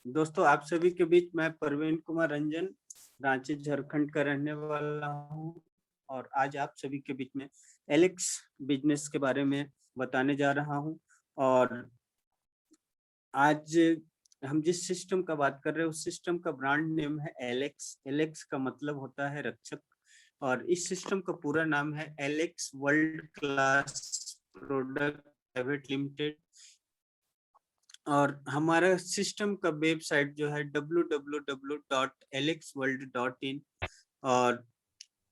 दोस्तों, आप सभी के बीच मैं प्रवीण कुमार रंजन, रांची झारखंड का रहने वाला हूँ और आज आप सभी के बीच में एलेक्स बिजनेस के बारे में बताने जा रहा हूँ। और आज हम जिस सिस्टम का बात कर रहे हैं उस सिस्टम का ब्रांड नेम है एलेक्स। एलेक्स का मतलब होता है रक्षक और इस सिस्टम का पूरा नाम है Alex world class product private limited. और हमारा सिस्टम का वेबसाइट जो है www.alexworld.in। और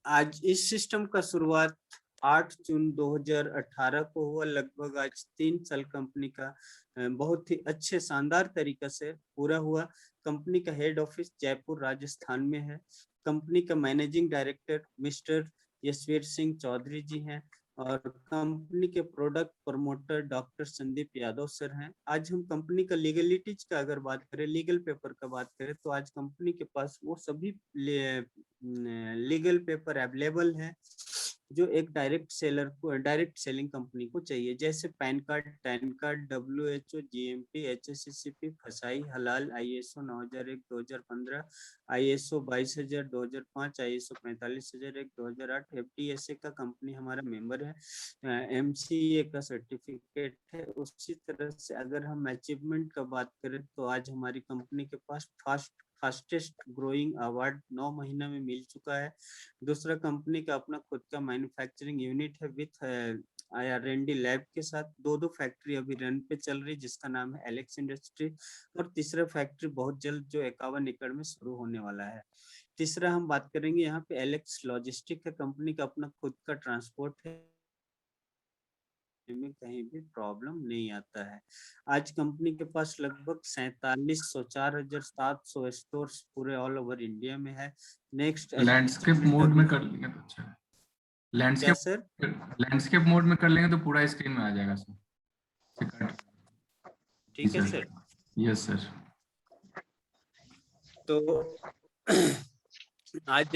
आज इस सिस्टम का शुरुआत 8 जून 2018 को हुआ। लगभग आज 3 साल कंपनी का बहुत ही अच्छे शानदार तरीके से पूरा हुआ। कंपनी का हेड ऑफिस जयपुर राजस्थान में है। कंपनी का managing director mister Yashveer Singh Chaudhary ji हैं और कंपनी के product promoter doctor Sandeep Yadav sir हैं। आज हम कंपनी का लीगलिटीज का अगर बात करें, लीगल पेपर का बात करें, तो आज कंपनी के पास वो सभी लीगल पेपर अवेलेबल है जो एक डायरेक्ट सेलिंग कंपनी को चाहिए, जैसे pan card, tan card, WHO, GMP, HACCP, फसाई, हलाल, ISO 9001 2015, ISO 22000 2005, ISO 45001 2008, FDSA का कंपनी हमारा मेंबर है, MCA का सर्टिफिकेट है। उसी तरह से अगर हम अचीवमेंट का बात करें तो आज हमारी कंपनी के पास फास्टेस्ट ग्रोइंग अवार्ड 9 महीना में मिल चुका है। दूसरा, कंपनी का अपना खुद का मैन्युफैक्चरिंग यूनिट है विथ R&D लैब के साथ। दो फैक्ट्री अभी रन पे चल रही जिसका नाम है एलेक्स इंडस्ट्री। और तीसरा फैक्ट्री बहुत जल्द जो 51 एकड़ में शुरू होने वाला है। तीसरा हम बात करेंगे यहाँ पे एलेक्स लॉजिस्टिक है। कंपनी का अपना खुद का ट्रांसपोर्ट है, में कहीं भी प्रॉब्लम नहीं आता है। आज कंपनी के पास लगभग 4704,700 स्टोर्स पूरे ऑल ओवर इंडिया में है। नेक्स्ट लैंडस्केप मोड में कर लेंगे तो अच्छा है। लैंडस्केप मोड में कर लेंगे तो पूरा स्क्रीन में आ जाएगा सर। ठीक है सर। Yes sir. तो आज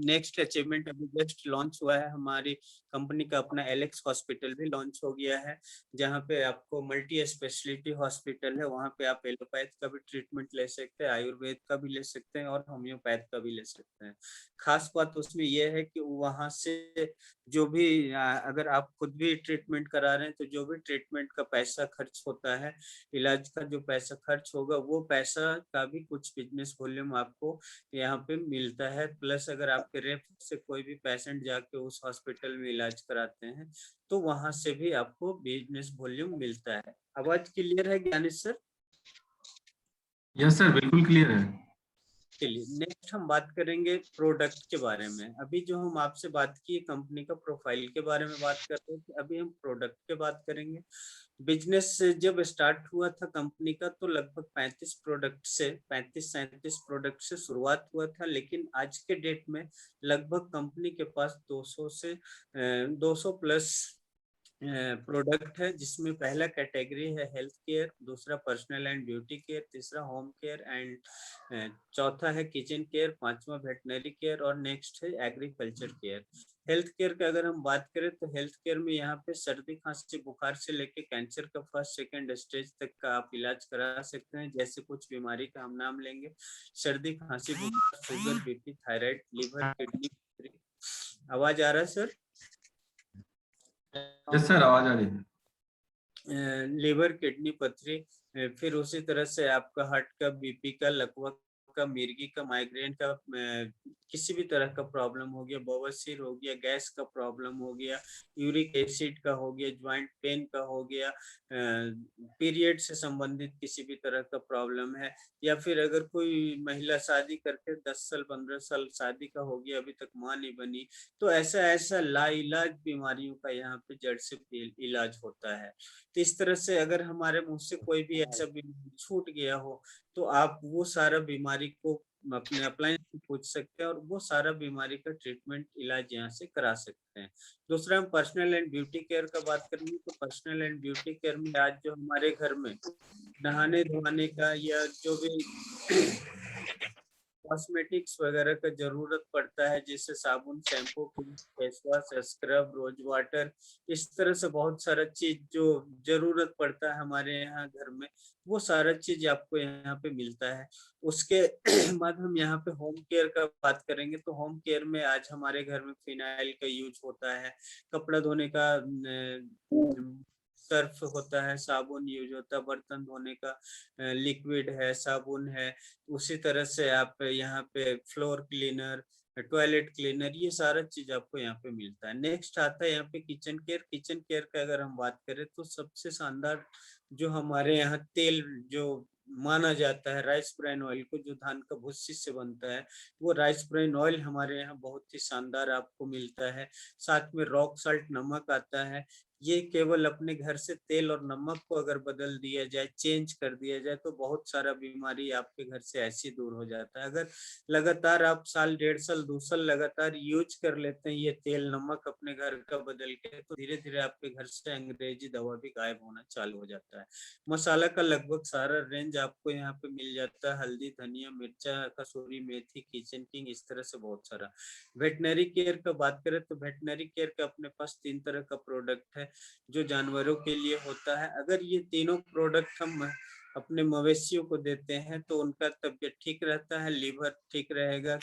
नेक्स्ट अचीवमेंट अभी जस्ट लॉन्च हुआ है। हमारी कंपनी का अपना एलेक्स हॉस्पिटल भी लॉन्च हो गया है, जहां पे आपको मल्टी स्पेशलिटी हॉस्पिटल है। वहां पे आप एलोपैथ का भी ट्रीटमेंट ले सकते हैं, आयुर्वेद का भी ले सकते हैं और होम्योपैथ का भी ले सकते हैं। खास बात उसमें यह है कि वहां से जो भी अगर आप खुद भी ट्रीटमेंट करा रहे हैं तो जो भी ट्रीटमेंट का पैसा खर्च होता है, इलाज का जो पैसा खर्च होगा, वो पैसा का भी कुछ बिजनेस वॉल्यूम आपको यहाँ पे मिलता है। प्लस अगर आपके रेफर से कोई भी पेशेंट जाके उस हॉस्पिटल में इलाज कराते हैं तो वहां से भी आपको बिजनेस वॉल्यूम मिलता है। आवाज क्लियर है ज्ञानेश सर? यस सर, बिल्कुल क्लियर है। चलिए नेक्स्ट हम बात करेंगे प्रोडक्ट के बारे में। अभी जो हम आपसे बात की कंपनी का प्रोफाइल के बारे में बात कर रहे थे, अभी हम प्रोडक्ट के बात करेंगे। बिजनेस जब स्टार्ट हुआ था कंपनी का तो लगभग 35-37 प्रोडक्ट से शुरुआत हुआ था, लेकिन आज के डेट में लगभग कंपनी के पास 200 प्लस प्रोडक्ट है, जिसमें पहला कैटेगरी है हेल्थ केयर, दूसरा पर्सनल एंड ब्यूटी केयर, तीसरा होम केयर एंड चौथा है किचन केयर, पांचवा वेटनरी केयर और नेक्स्ट है एग्रीकल्चर केयर। हेल्थ केयर का अगर हम बात करें तो हेल्थ केयर में यहाँ पे सर्दी खांसी बुखार से लेके कैंसर का फर्स्ट सेकंड स्टेज तक का आप इलाज करा सकते हैं। जैसे कुछ बीमारी का हम नाम लेंगे, सर्दी खांसी बुखार, sugar, BP, thyroid, liver, kidney. आवाज आ रहा है सर? यस सर, आवाज आ रही है। लीवर, किडनी, पथरी, फिर उसी तरह से आपका हार्ट का, BP का, लकवा का, मिर्गी का, माइग्रेन का, किसी भी तरह का प्रॉब्लम हो गया, बवासीर हो गया, गैस का प्रॉब्लम हो गया, यूरिक एसिड का हो गया, ज्वाइंट पेन का हो गया, पीरियड से संबंधित किसी भी तरह का प्रॉब्लम है, या फिर अगर कोई महिला शादी करके 10 साल 15 साल शादी का हो गया, अभी तक मां नहीं बनी, तो ऐसा ऐसा लाइलाज बीमारियों का यहाँ पे जड़ से इलाज होता है। तो इस तरह से अगर हमारे मुंह से कोई भी ऐसा बीमारी छूट गया हो तो आप वो सारा बीमारी को अपने अप्लायंस से पूछ सकते हैं और वो सारा बीमारी का ट्रीटमेंट इलाज यहाँ से करा सकते हैं। दूसरा हम पर्सनल एंड ब्यूटी केयर का बात करेंगे तो पर्सनल एंड ब्यूटी केयर में आज जो हमारे घर में नहाने धोने का या जो भी कॉस्मेटिक्स वगैरह का जरूरत पड़ता है, जैसे साबुन, shampoo, face wash, scrub, rose water, इस तरह से बहुत सारा चीज जो जरूरत पड़ता है हमारे यहाँ घर में, वो सारा चीज आपको यहाँ पे मिलता है। उसके बाद हम यहाँ पे होम केयर का बात करेंगे तो होम केयर में आज हमारे घर में फिनाइल का यूज होता है, कपड़ा धोने का सर्फ होता है, साबुन यूज होता है, बर्तन धोने का लिक्विड है, साबुन है, उसी तरह से आप यहाँ पे फ्लोर क्लीनर, टॉयलेट क्लीनर, ये सारा चीज आपको यहाँ पे मिलता है। नेक्स्ट आता है यहाँ पे किचन केयर। किचन केयर का अगर हम बात करें तो सबसे शानदार जो हमारे यहाँ तेल जो माना जाता है, राइस ब्राइन ऑयल को, जो धान का भूसी से बनता है, वो राइस ब्राइन ऑयल हमारे यहाँ बहुत ही शानदार आपको मिलता है। साथ में रॉक साल्ट नमक आता है। ये केवल अपने घर से तेल और नमक को अगर बदल दिया जाए, चेंज कर दिया जाए, तो बहुत सारा बीमारी आपके घर से ऐसी दूर हो जाता है। अगर लगातार आप साल, 1.5 साल, 2 साल लगातार यूज कर लेते हैं ये तेल नमक अपने घर का बदल के, तो धीरे धीरे आपके घर से अंग्रेजी दवा भी गायब होना चालू हो जाता है। मसाला का लगभग सारा रेंज आपको यहाँ पे मिल जाता है, हल्दी, धनिया, मिर्चा, कसूरी मेथी, किचन किंग, इस तरह से बहुत सारा। वेटनरी केयर का बात करें तो वेटनरी केयर का अपने पास 3 तरह का प्रोडक्ट है जो जानवरों के लिए होता है। अगर ये तीनों प्रोडक्ट हम अपने मवेशियों को देते हैं तो उनका तबीयत ठीक रहता है, लीवर ठीक रहेगा,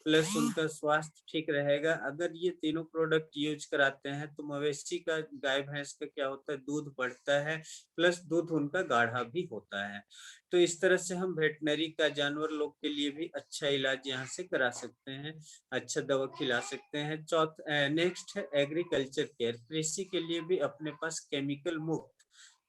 प्लस उनका स्वास्थ्य ठीक रहेगा। अगर ये तीनों प्रोडक्ट यूज कराते हैं तो मवेशी का, गाय भैंस का क्या होता है, दूध बढ़ता है, प्लस दूध उनका गाढ़ा भी होता है। तो इस तरह से हम वेटनरी का जानवर लोग के लिए भी अच्छा इलाज यहाँ से करा सकते हैं, अच्छा दवा खिला सकते हैं। नेक्स्ट है एग्रीकल्चर केयर। कृषि के लिए भी अपने पास केमिकल मुक्त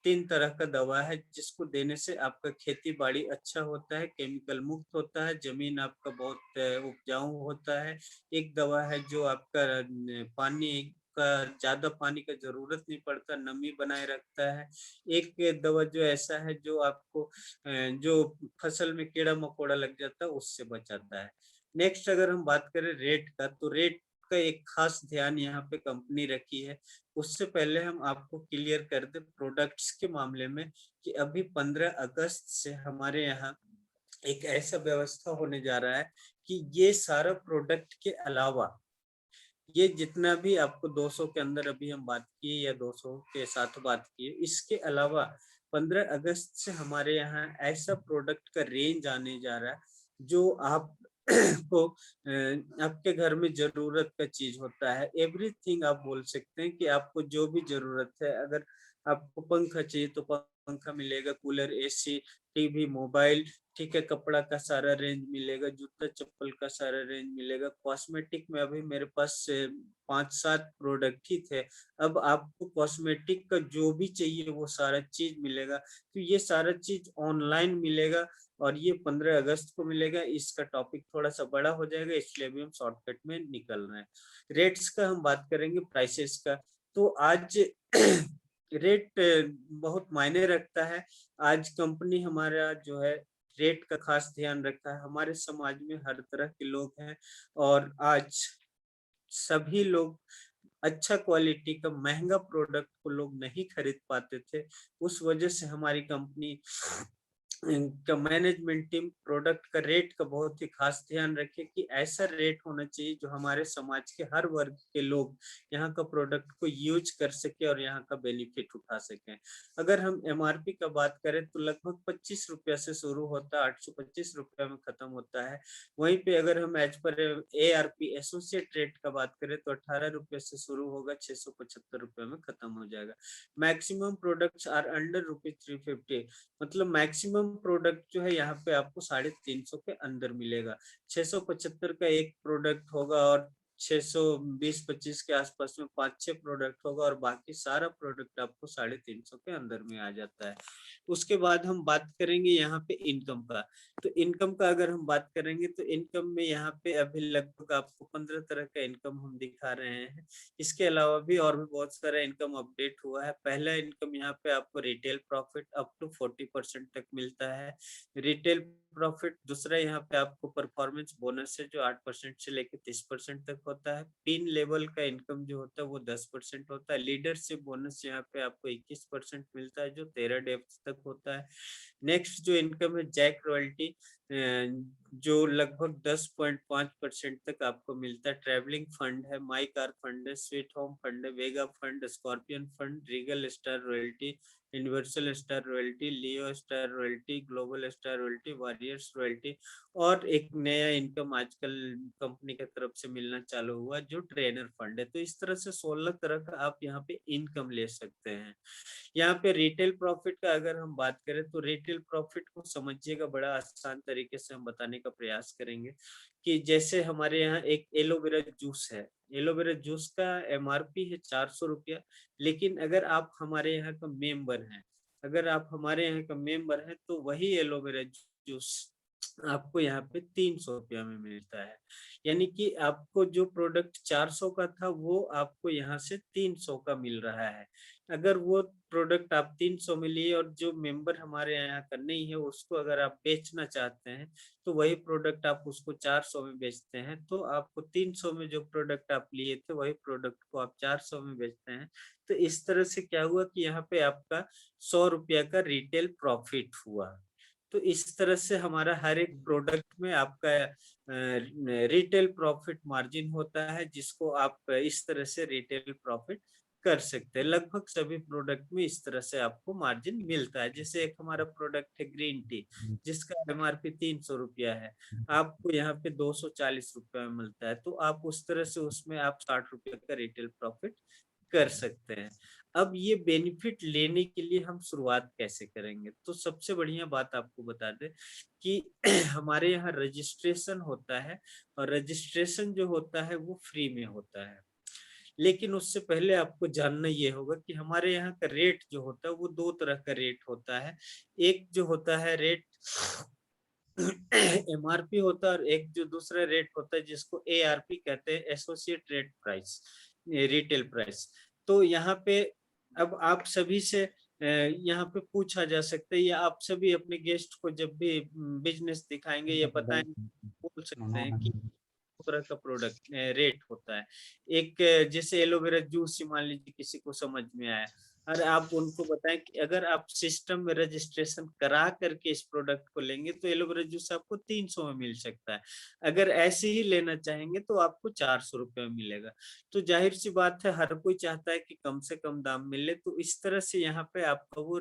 3 तरह का दवा है जिसको देने से आपका खेती बाड़ी अच्छा होता है, केमिकल मुक्त होता है, जमीन आपका बहुत उपजाऊ होता है। एक दवा है जो आपका पानी का, ज्यादा पानी का जरूरत नहीं पड़ता, नमी बनाए रखता है। एक दवा जो ऐसा है जो आपको जो फसल में कीड़ा मकोड़ा लग जाता है उससे बचाता है। नेक्स्ट अगर हम बात करें रेट का, तो रेट का एक खास ध्यान यहाँ पे कंपनी रखी है। उससे पहले हम आपको क्लियर कर दे प्रोडक्ट्स के मामले में कि अभी 15 अगस्त से हमारे यहाँ एक ऐसा व्यवस्था होने जा रहा है कि ये सारा प्रोडक्ट के अलावा, ये जितना भी आपको 200 के अंदर अभी हम बात किए या 200 के साथ बात किए, इसके अलावा 15 अगस्त से हमारे यहाँ ऐसा प्रोडक्ट का रेंज आने जा रहा है जो आप को आपके घर में जरूरत का चीज होता है। एवरीथिंग आप बोल सकते हैं कि आपको जो भी जरूरत है, अगर आपको पंखा चाहिए तो पंखा मिलेगा, कूलर, एसी, टीवी, मोबाइल, ठीक है, कपड़ा का सारा रेंज मिलेगा, जूता चप्पल का सारा रेंज मिलेगा। कॉस्मेटिक में अभी मेरे पास 5-7 प्रोडक्ट ही थे, अब आपको कॉस्मेटिक का जो भी चाहिए वो सारा चीज मिलेगा। तो ये सारा चीज ऑनलाइन मिलेगा और ये 15 अगस्त को मिलेगा। इसका टॉपिक थोड़ा सा बड़ा हो जाएगा, इसलिए भी हम शॉर्टकट में निकल रहे हैं। रेट्स का हम बात करेंगे, प्राइसेस का, तो आज रेट बहुत मायने रखता है। आज कंपनी हमारा जो है रेट का खास ध्यान रखता है। हमारे समाज में हर तरह के लोग हैं और आज सभी लोग अच्छा क्वालिटी का महंगा प्रोडक्ट को लोग नहीं खरीद पाते थे। उस वजह से हमारी कंपनी का मैनेजमेंट टीम प्रोडक्ट का रेट का बहुत ही खास ध्यान रखे कि ऐसा रेट होना चाहिए जो हमारे समाज के हर वर्ग के लोग यहाँ का प्रोडक्ट को यूज कर सके और यहाँ का बेनिफिट उठा सकें। अगर हम एमआरपी का बात करें तो लगभग 25 रुपया से शुरू होता है, 825 रुपया में खत्म होता है। वहीं पे अगर हम as per ARP associate rate का बात करें तो 18 रुपये से शुरू होगा, 675 रुपये में खत्म हो जाएगा। मैक्सिमम प्रोडक्ट्स आर अंडर ₹350, मतलब मैक्सिमम प्रोडक्ट जो है यहाँ पे आपको 350 के अंदर मिलेगा। 675 का एक प्रोडक्ट होगा और 620-25 के आसपास में 5-6 प्रोडक्ट होगा और बाकी सारा प्रोडक्ट आपको 350 के अंदर में आ जाता है। उसके बाद हम बात करेंगे यहाँ पे इनकम का। तो इनकम का अगर हम बात करेंगे तो इनकम में यहाँ पे अभी लगभग आपको 15 तरह का इनकम हम दिखा रहे हैं। इसके अलावा भी और भी बहुत सारा इनकम अपडेट हुआ है। पहला इनकम यहाँ पे आपको रिटेल प्रॉफिट अप टू 40% तक मिलता है। Retail profit. दूसरा यहाँ पे आपको परफॉर्मेंस बोनस है जो 8% से लेकर 30% तक होता है। पिन लेवल का इनकम जो होता है वो 10% होता है। लीडरशिप बोनस यहाँ पे आपको 21% मिलता है जो 13 डेज तक होता है। नेक्स्ट जो इनकम है जैक रॉयल्टी, जो लगभग 10.5% तक आपको मिलता है। ट्रेवलिंग फंड है, माई कार फंड है, स्वीट होम फंड है, Vega fund, scorpion fund, regal star royalty, universal star royalty, Leo star royalty, global star royalty, warriors royalty. और एक नया इनकम आजकल कंपनी की तरफ से मिलना चालू हुआ जो ट्रेनर फंड है। तो इस तरह से 16 तरह का आप यहाँ पे इनकम ले सकते हैं। यहाँ पे रिटेल प्रॉफिट का अगर हम बात करें तो रिटेल प्रॉफिट को समझिएगा, बड़ा आसान तरीके से हम बताने का प्रयास करेंगे कि जैसे हमारे यहाँ एक एलोवेरा जूस है। एलोवेरा जूस का एमआरपी है 400 रुपया, लेकिन अगर आप हमारे यहाँ का मेंबर हैं, अगर आप हमारे यहाँ का मेंबर हैं तो वही एलोवेरा जूस आपको यहाँ पे 300 रुपया में मिलता है। यानी कि आपको जो प्रोडक्ट 400 का था वो आपको यहाँ से 300 का मिल रहा है। अगर वो प्रोडक्ट आप 300 में लिए और जो मेंबर हमारे यहाँ का नहीं है उसको अगर आप बेचना चाहते हैं तो वही प्रोडक्ट आप उसको 400 में बेचते हैं, तो आपको 300 में जो प्रोडक्ट आप लिए थे वही प्रोडक्ट को आप 400 में बेचते हैं। तो इस तरह से क्या हुआ कि यहाँ पे आपका 100 रुपया का रिटेल प्रॉफिट हुआ। तो इस तरह से हमारा हर एक प्रोडक्ट में आपका रिटेल प्रॉफिट मार्जिन होता है, जिसको आप इस तरह से रिटेल प्रॉफिट कर सकते हैं। लगभग सभी प्रोडक्ट में इस तरह से आपको मार्जिन मिलता है। जैसे एक हमारा प्रोडक्ट है ग्रीन टी, जिसका एमआरपी 300 रुपया है, आपको यहाँ पे 240 रुपया में मिलता है। तो आप उस तरह से उसमें आप 60 रुपये का रिटेल प्रॉफिट कर सकते हैं। अब ये बेनिफिट लेने के लिए हम शुरुआत कैसे करेंगे, तो सबसे बढ़िया बात आपको बता दें कि हमारे यहाँ रजिस्ट्रेशन होता है, और रजिस्ट्रेशन जो होता है वो फ्री में होता है। लेकिन उससे पहले आपको जानना ये होगा कि हमारे यहाँ का रेट जो होता है वो 2 तरह का रेट होता है। एक जो होता है रेट एमआरपी होता है, और एक जो दूसरा रेट होता है जिसको एआरपी कहते हैं, associate rate price, retail price. तो यहाँ पे अब आप सभी से यहाँ पे पूछा जा सकता है, या आप सभी अपने गेस्ट को जब भी बिजनेस दिखाएंगे या बताएंगे, बोल सकते हैं कि तरह का प्रोडक्ट रेट होता है। एक जैसे एलोवेरा जूस ही मान लीजिए किसी को समझ में आया, और आप उनको बताएं कि अगर आप सिस्टम में रजिस्ट्रेशन करा करके इस प्रोडक्ट को लेंगे तो एलोवेरा जूस आपको 300 में मिल सकता है। अगर ऐसे ही लेना चाहेंगे तो आपको 400 रुपये में मिलेगा। तो जाहिर सी बात है, हर कोई चाहता है कि कम से कम दाम मिले। तो इस तरह से यहाँ पे आपका वो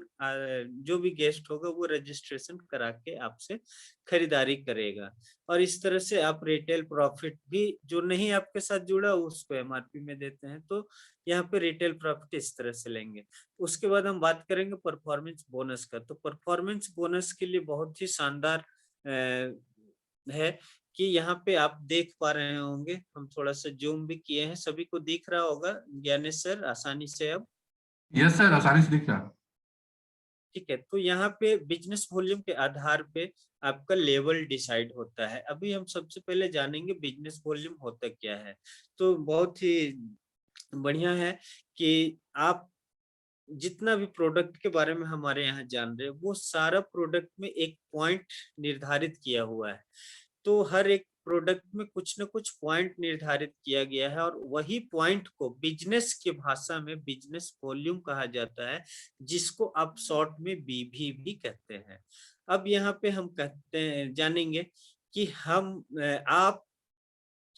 जो भी गेस्ट होगा वो रजिस्ट्रेशन करा के आपसे खरीदारी करेगा। और इस तरह से आप रिटेल प्रॉफिट भी, जो नहीं आपके साथ जुड़ा उसको एमआरपी में देते हैं। तो यहाँ पे रिटेल प्रॉफिट इस तरह से लेंगे। उसके बाद हम बात करेंगे परफॉर्मेंस बोनस का। तो परफॉर्मेंस बोनस के लिए बहुत ही शानदार है कि यहाँ पे आप देख पा रहे होंगे, हम थोड़ा सा जूम भी किए हैं, सभी को दिख रहा होगा ज्ञानेश सर आसानी से अब? यस सर, आसानी से दिख रहा। ठीक है, तो यहाँ पे बिजनेस वॉल्यूम के आधार पे आपका लेवल डिसाइड होता है। अभी हम सबसे पहले जानेंगे बिजनेस वॉल्यूम होता क्या है। तो बहुत ही बढ़िया है कि आप जितना भी प्रोडक्ट के बारे में हमारे यहाँ जान रहे हैं वो सारा प्रोडक्ट में एक पॉइंट निर्धारित किया हुआ है। तो हर एक प्रोडक्ट में कुछ न कुछ पॉइंट निर्धारित किया गया है, और वही पॉइंट को बिजनेस की भाषा में बिजनेस वॉल्यूम कहा जाता है, जिसको आप शॉर्ट में बीवी भी कहते हैं। अब यहाँ पे हम कहते हैं, जानेंगे कि आप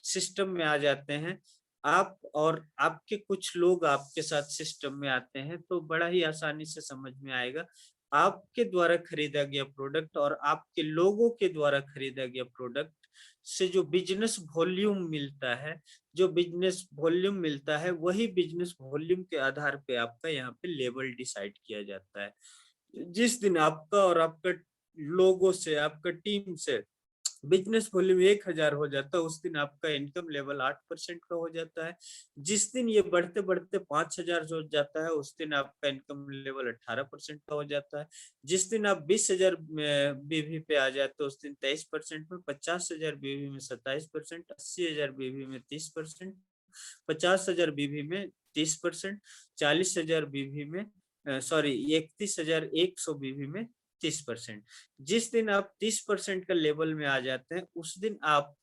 सिस्टम में आ जाते हैं, आप और आपके कुछ लोग आपके साथ सिस्टम में आते हैं, तो बड़ा ही आसानी से समझ में आएगा। आपके द्वारा खरीदा गया प्रोडक्ट और आपके लोगों के द्वारा खरीदा गया प्रोडक्ट से जो बिजनेस वॉल्यूम मिलता है, जो बिजनेस वॉल्यूम मिलता है वही बिजनेस वॉल्यूम के आधार पे आपका यहाँ पे लेवल डिसाइड किया जाता है। जिस दिन आपका और आपका लोगों से, आपका टीम से बिजनेस वॉल्यूम 1000 हो जाता है, उस दिन आपका इनकम लेवल 8% का हो जाता है। जिस दिन ये बढ़ते बढ़ते 5000 हो जाता है, उस दिन आपका इनकम लेवल 18% का हो जाता है। जिस दिन आप 20,000 बीवी पे आ जाते हो उस दिन 23% में, 50,000 बीवी में 27%, 80,000 बीवी में 30%, 50,000 बीवी में 30%, 40,000 बीवी में 31,100 बीवी में 30%। जिस दिन आप 30% का लेवल में आ जाते हैं उस दिन आप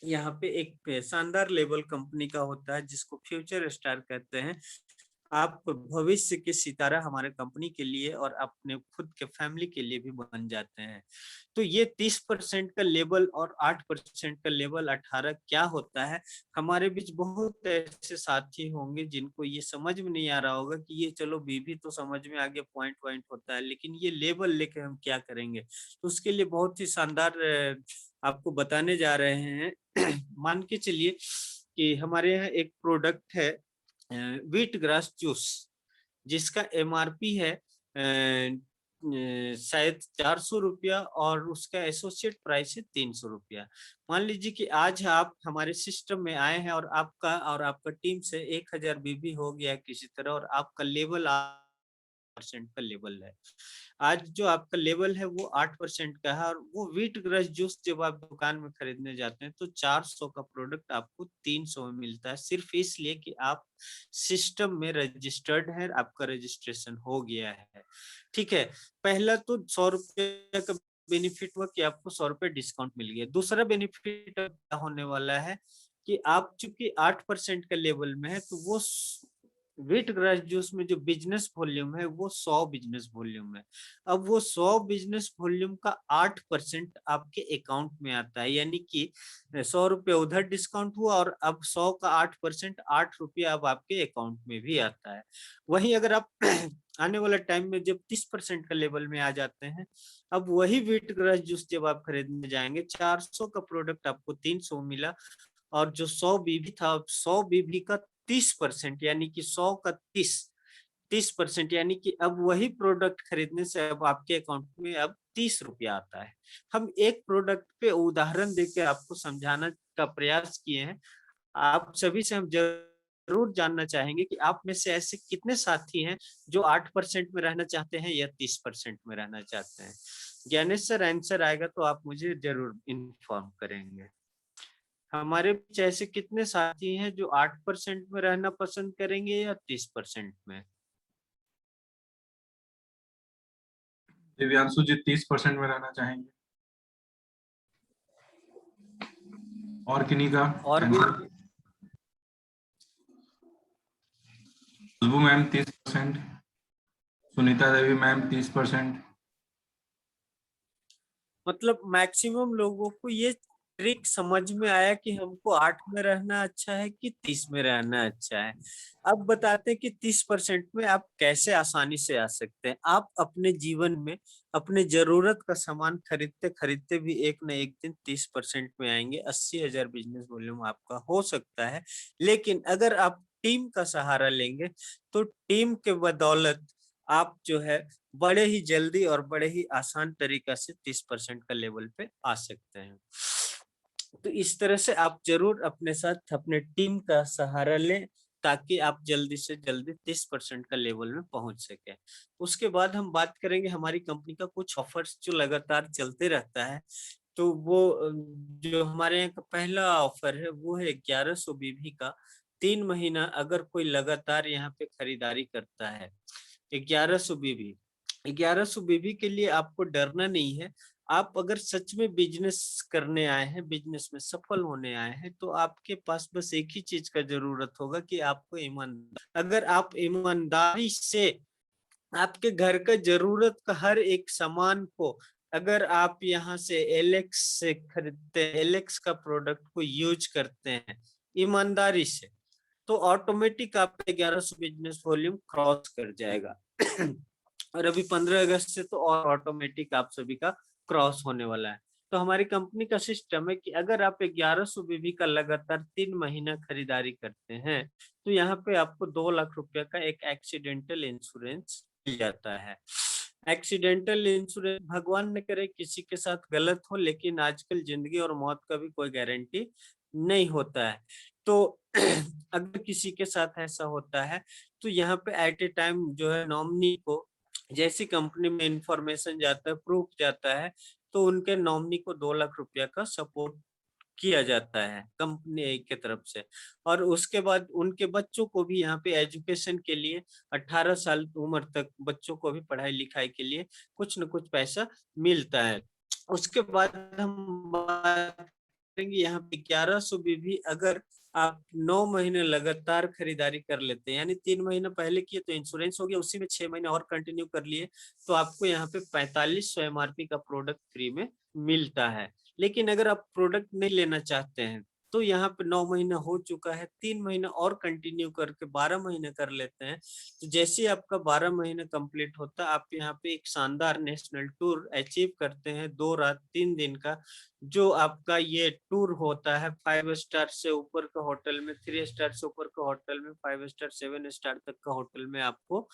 यहाँ पे एक शानदार लेवल कंपनी का होता है जिसको फ्यूचर स्टार कहते हैं। आप भविष्य के सितारा हमारे कंपनी के लिए और अपने खुद के फैमिली के लिए भी बन जाते हैं। तो ये 30% का लेवल और 8% का लेवल 18 क्या होता है? हमारे बीच बहुत ऐसे साथी होंगे जिनको ये समझ में नहीं आ रहा होगा कि ये चलो बीबी तो समझ में आ गया, पॉइंट वॉइंट होता है, लेकिन ये लेवल लेके हम क्या करेंगे? तो उसके लिए बहुत ही शानदार आपको बताने जा रहे हैं। मान के चलिए कि हमारे यहाँ एक प्रोडक्ट है व्हीट ग्रास जूस, जिसका एमआरपी है शायद 400 रुपया और उसका एसोसिएट प्राइस है 300 रुपया। मान लीजिए कि आज आप हमारे सिस्टम में आए हैं और आपका टीम से 1000 बीबी हो गया किसी तरह और आपका लेवल 8% का लेवल है। आज जो आपका लेवल है वो 8% का है और वो व्हीट ग्रास जूस जब आप दुकान में खरीदने जाते हैं तो 400 का प्रोडक्ट आपको 300 में मिलता है, सिर्फ इसलिए कि आप सिस्टम में रजिस्टर्ड है, आपका रजिस्ट्रेशन हो गया है। ठीक है, पहला तो 100 रुपये का बेनिफिट हुआ कि आपको 100 रुपये डिस्काउंट मिल गया। दूसरा बेनिफिट क्या होने वाला है कि आप चूंकि 8% का लेवल में है तो वो व्हीट ग्रास जूस में जो बिजनेस वॉल्यूम है वो 100 बिजनेस वॉल्यूम है। अब वो 100 बिजनेस वॉल्यूम का 8% आपके अकाउंट में आता है, यानी कि 100 रुपये उधर डिस्काउंट हुआ और अब 100 का 8% 8 रुपये अब आपके अकाउंट में भी आता है। वहीं अगर आप आने वाला टाइम में जब 30% का लेवल में आ जाते हैं, अब वही व्हीट ग्रास जूस जब आप खरीदने जाएंगे 400 का प्रोडक्ट आपको 300 मिला और जो 100 बीबी था 100 बीबी का 30% यानी कि 100 का 30% यानी कि अब वही प्रोडक्ट खरीदने से अब आपके अकाउंट में अब 30 रुपया आता है। हम एक प्रोडक्ट पे उदाहरण देके आपको समझाने का प्रयास किए हैं। आप सभी से हम जरूर जानना चाहेंगे कि आप में से ऐसे कितने साथी हैं जो 8% में रहना चाहते हैं या 30% में रहना चाहते हैं। ज्ञानेश सर आंसर आएगा तो आप मुझे जरूर इन्फॉर्म करेंगे। हमारे बीच ऐसे कितने साथी हैं जो 8% में रहना पसंद करेंगे या 30% में? दिव्यांशु जी 30% में रहना चाहेंगे। और किन्हीं का और भी आंसर? खुशबू मैम 30%, सुनीता देवी मैम 30%। मतलब मैक्सिमम लोगों को ये ट्रिक समझ में आया कि हमको 8 में रहना अच्छा है कि 30 में रहना अच्छा है। अब बताते हैं कि 30% में आप कैसे आसानी से आ सकते हैं। आप अपने जीवन में अपने जरूरत का सामान खरीदते खरीदते भी एक न एक दिन 30% में आएंगे। 80,000 बिजनेस वॉल्यूम आपका हो सकता है, लेकिन अगर आप टीम का सहारा लेंगे तो टीम के बदौलत आप जो है बड़े ही जल्दी और बड़े ही आसान तरीका से 30% का लेवल पे आ सकते हैं। तो इस तरह से आप जरूर अपने साथ अपने टीम का सहारा लें ताकि आप जल्दी से जल्दी 30% का लेवल में पहुंच सके। उसके बाद हम बात करेंगे हमारी कंपनी का कुछ ऑफर्स जो लगातार चलते रहता है। तो वो जो हमारे यहाँ का पहला ऑफर है वो है 1100 बीबी का 3 महीना। अगर कोई लगातार यहाँ पे खरीदारी करता है 1100 बीबी, 1100 बीबी के लिए आपको डरना नहीं है। आप अगर सच में बिजनेस करने आए हैं, बिजनेस में सफल होने आए हैं, तो आपके पास बस एक ही चीज का जरूरत होगा कि आपको ईमानदार, अगर आप ईमानदारी से आपके घर का जरूरत का हर एक सामान को अगर आप यहाँ से एलेक्स से खरीदते हैं, एलेक्स का प्रोडक्ट को यूज करते हैं ईमानदारी से, तो ऑटोमेटिक आपका 1100 बिजनेस वॉल्यूम क्रॉस कर जाएगा। और अभी 15 अगस्त से तो और ऑटोमेटिक आप सभी का क्रॉस होने वाला है। तो हमारी कंपनी का सिस्टम है कि अगर आप 1100 बीबी का लगातार 3 महीना खरीदारी करते हैं तो यहाँ पे आपको 2 लाख रुपए का एक एक्सीडेंटल इंश्योरेंस मिल जाता है। एक्सीडेंटल इंश्योरेंस भगवान न करे किसी के साथ गलत हो, लेकिन आजकल जिंदगी और मौत का भी कोई गारंटी नहीं होता है। तो अगर किसी के साथ ऐसा होता है तो यहाँ पे एट ए टाइम जो है नॉमिनी को जैसी कंपनी में इंफॉर्मेशन जाता है, प्रूफ जाता है, तो उनके नॉमिनी को 2 लाख रुपया का सपोर्ट किया जाता है कंपनी की तरफ से। और उसके बाद उनके बच्चों को भी यहाँ पे एजुकेशन के लिए 18 साल उम्र तक बच्चों को भी पढ़ाई लिखाई के लिए कुछ न कुछ पैसा मिलता है। उसके बाद हम बात करेंगे यहाँ पे 1100 बीबी अगर आप 9 महीने लगातार खरीदारी कर लेते हैं, यानी 3 महीने पहले किए तो इंश्योरेंस हो गया, उसी में 6 महीने और कंटिन्यू कर लिए, तो आपको यहाँ पे 4500 एमआरपी का प्रोडक्ट फ्री में मिलता है। लेकिन अगर आप प्रोडक्ट नहीं लेना चाहते हैं, तो यहाँ पे 9 महीना हो चुका है, 3 महीना और कंटिन्यू करके 12 महीने कर लेते हैं। तो जैसे ही आपका 12 महीना कंप्लीट होता है, आप यहाँ पे एक शानदार नेशनल टूर अचीव करते हैं 2 रात 3 दिन का। जो आपका ये टूर होता है 5 स्टार से ऊपर का होटल में, 3 स्टार से ऊपर का होटल में, 5 स्टार 7 स्टार तक का होटल में आपको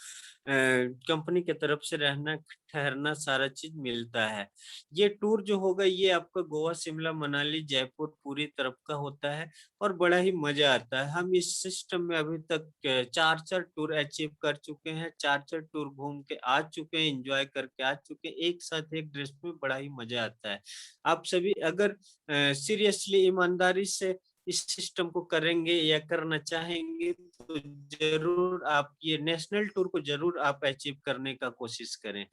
कंपनी की तरफ से रहना ठहरना सारा चीज मिलता है। ये टूर जो होगा ये आपका गोवा शिमला मनाली जयपुर पूरी तरफ का होता है और बड़ा ही मजा आता है। हम इस सिस्टम में अभी तक 4 टूर अचीव कर चुके हैं, 4 टूर घूम के आ चुके हैं, एंजॉय करके आ चुके हैं, एक साथ एक ड्रेस में बड़ा ही मजा आता है। आप सभी अगर सीरियसली ईमानदारी से इस सिस्टम को करेंगे या करना चाहेंगे तो जरूर आप ये नेशनल टूर को जरूर आप अचीव करने का कोशिश करें।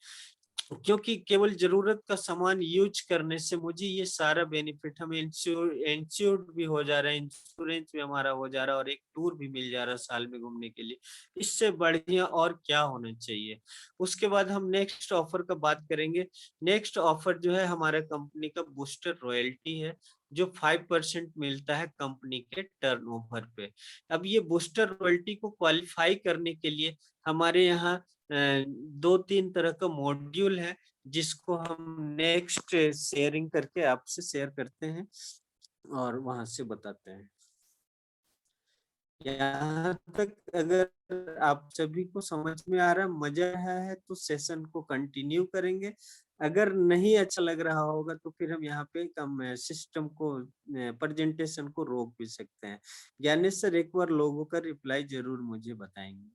क्योंकि केवल जरूरत का सामान यूज करने से मुझे ये सारा बेनिफिट, हम इंश्योर्ड भी हो जा रहा है, इंश्योरेंस भी हमारा हो जा रहा है और एक टूर भी मिल जा रहा है साल में घूमने के लिए, इससे बढ़िया और क्या होना चाहिए। उसके बाद हम नेक्स्ट ऑफर का बात करेंगे। नेक्स्ट ऑफर जो है हमारा कंपनी का बूस्टर रॉयल्टी है, जो 5% मिलता है कंपनी के टर्नओवर पे। अब ये बूस्टर रॉयल्टी को क्वालिफाई करने के लिए हमारे यहाँ 2-3 तरह का मॉड्यूल है, जिसको हम नेक्स्ट शेयरिंग करके आपसे शेयर करते हैं और वहां से बताते हैं। यहाँ तक अगर आप सभी को समझ में आ रहा है, मजा आया है तो सेशन को कंटिन्यू करेंगे। अगर नहीं अच्छा लग रहा होगा तो फिर हम यहाँ पे कम सिस्टम को प्रेजेंटेशन को रोक भी सकते हैं। ज्ञानेश सर एक बार लोगों का रिप्लाई जरूर मुझे बताएंगे।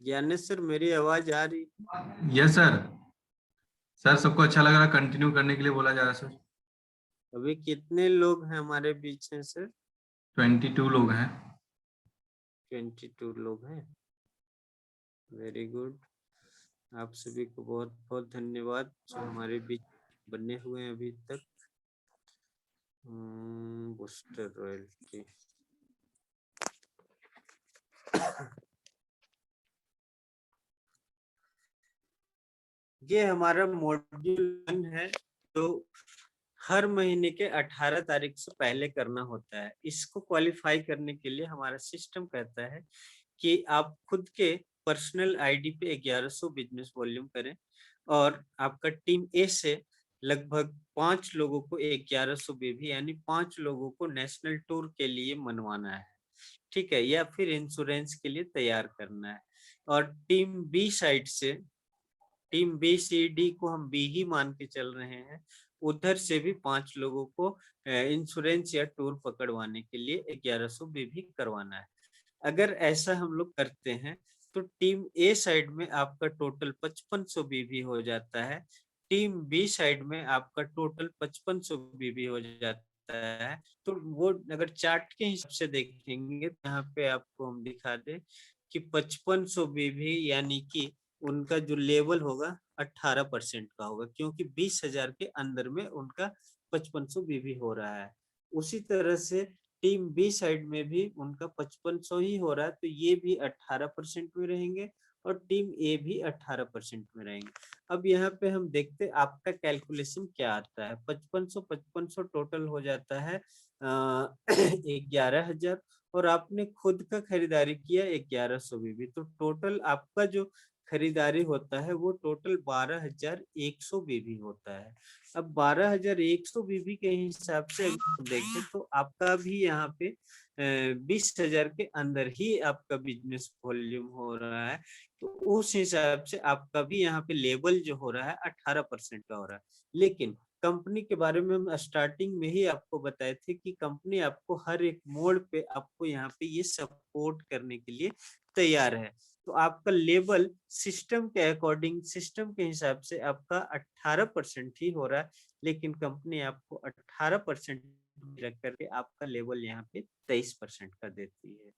ज्ञानेश सर मेरी आवाज आ रही? Yes sir. सर सबको अच्छा लग रहा है, कंटिन्यू करने के लिए बोला जा रहा है सर। अभी कितने लोग हैं हमारे बीच में सर? 22 लोग हैं। 22 लोग हैं। Very good. आप सभी को बहुत बहुत धन्यवाद जो हमारे बीच बने हुए हैं अभी तक। बूस्टर रॉयल्टी ये हमारा मॉड्यूल 1 है, तो हर महीने के 18 तारीख से पहले करना होता है। इसको क्वालिफाई करने के लिए हमारा सिस्टम कहता है कि आप खुद के पर्सनल आईडी पे 1100 बिजनेस वॉल्यूम करें और आपका टीम ए से लगभग 5 लोगों को 1100 बीबी यानी 5 लोगों को नेशनल टूर के लिए मनवाना है, ठीक है, या फिर इंश्योरेंस के लिए तैयार करना है। और टीम बी साइड से, टीम बी सी डी को हम बी ही मान के चल रहे हैं, उधर से भी 5 लोगों को इंश्योरेंस या टूर पकड़वाने के लिए 1100 भी करवाना है। अगर ऐसा हम लोग करते हैं तो टीम ए साइड में आपका टोटल 5500 बीबी हो जाता है, टीम बी साइड में आपका टोटल 5500 बीबी हो जाता है। तो वो अगर चार्ट के हिसाब से देखेंगे तो यहाँ पे आपको हम दिखा दें कि 5500 बीबी यानी कि उनका जो लेवल होगा 18% का होगा, क्योंकि 20,000 के अंदर में उनका 5500 बीबी हो रहा है। उसी तरह से टीम बी साइड में भी उनका 5500 ही हो रहा है, तो ये भी 18% में रहेंगे और टीम ए भी 18% में रहेंगे। अब यहाँ पे हम देखते हैं आपका कैलकुलेशन क्या आता है। 5500 टोटल हो जाता है 11,000 और आपने खुद का खरीदारी किया 1100 बीबी, तो टोटल आपका जो खरीदारी होता है वो टोटल 12,100 बीबी होता है। अब 12,100 बीबी के हिसाब से अगर देखें तो आपका भी यहाँ पे 20,000 के अंदर ही आपका बिजनेस वॉल्यूम हो रहा है, तो उस हिसाब से आपका भी यहाँ पे लेवल जो हो रहा है 18% का हो रहा है। लेकिन कंपनी के बारे में हम स्टार्टिंग में ही आपको बताए थे कि कंपनी आपको हर एक मोड़ पे आपको यहाँ पे ये सपोर्ट करने के लिए तैयार है। तो आपका लेवल सिस्टम के अकॉर्डिंग, सिस्टम के हिसाब से आपका 18% ही हो रहा है, लेकिन कंपनी आपको 18% रख करके आपका लेवल यहाँ पे 23% का देती है।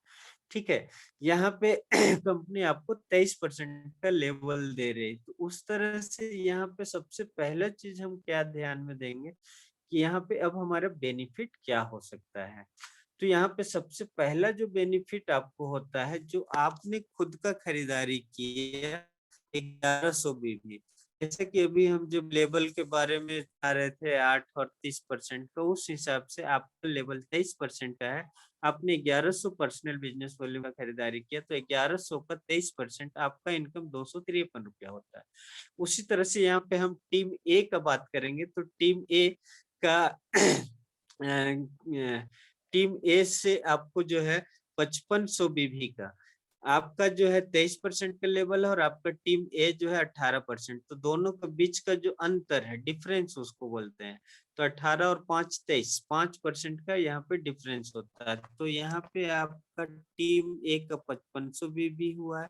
ठीक है, यहाँ पे कंपनी आपको 23% का लेवल दे रही है। तो उस तरह से यहाँ पे सबसे पहला चीज हम क्या ध्यान में देंगे कि यहाँ पे अब हमारा बेनिफिट क्या हो सकता है। तो यहाँ पे सबसे पहला जो बेनिफिट आपको होता है, जो आपने खुद का खरीदारी किया 1100 बीबी, जैसे कि अभी हम जब लेवल के बारे में आ रहे थे 8 और 30% का, उस हिसाब से आपका लेवल 23% का है। आपने 1100 पर्सनल बिजनेस वॉल्यूम का खरीदारी किया, तो 1100 का 23% आपका इनकम 253 रुपया होता है। उसी तरह से यहाँ पे हम टीम ए का बात करेंगे, तो टीम ए का टीम ए से आपको जो है 5500 बीबी का, आपका जो है 23% का लेवल है और आपका टीम ए जो है 18%। तो दोनों के बीच का जो अंतर है, डिफरेंस उसको बोलते हैं। तो 18 और 5 23, 5% का यहाँ पे डिफरेंस होता है। तो यहाँ पे आपका टीम ए का 5500 बीबी हुआ है।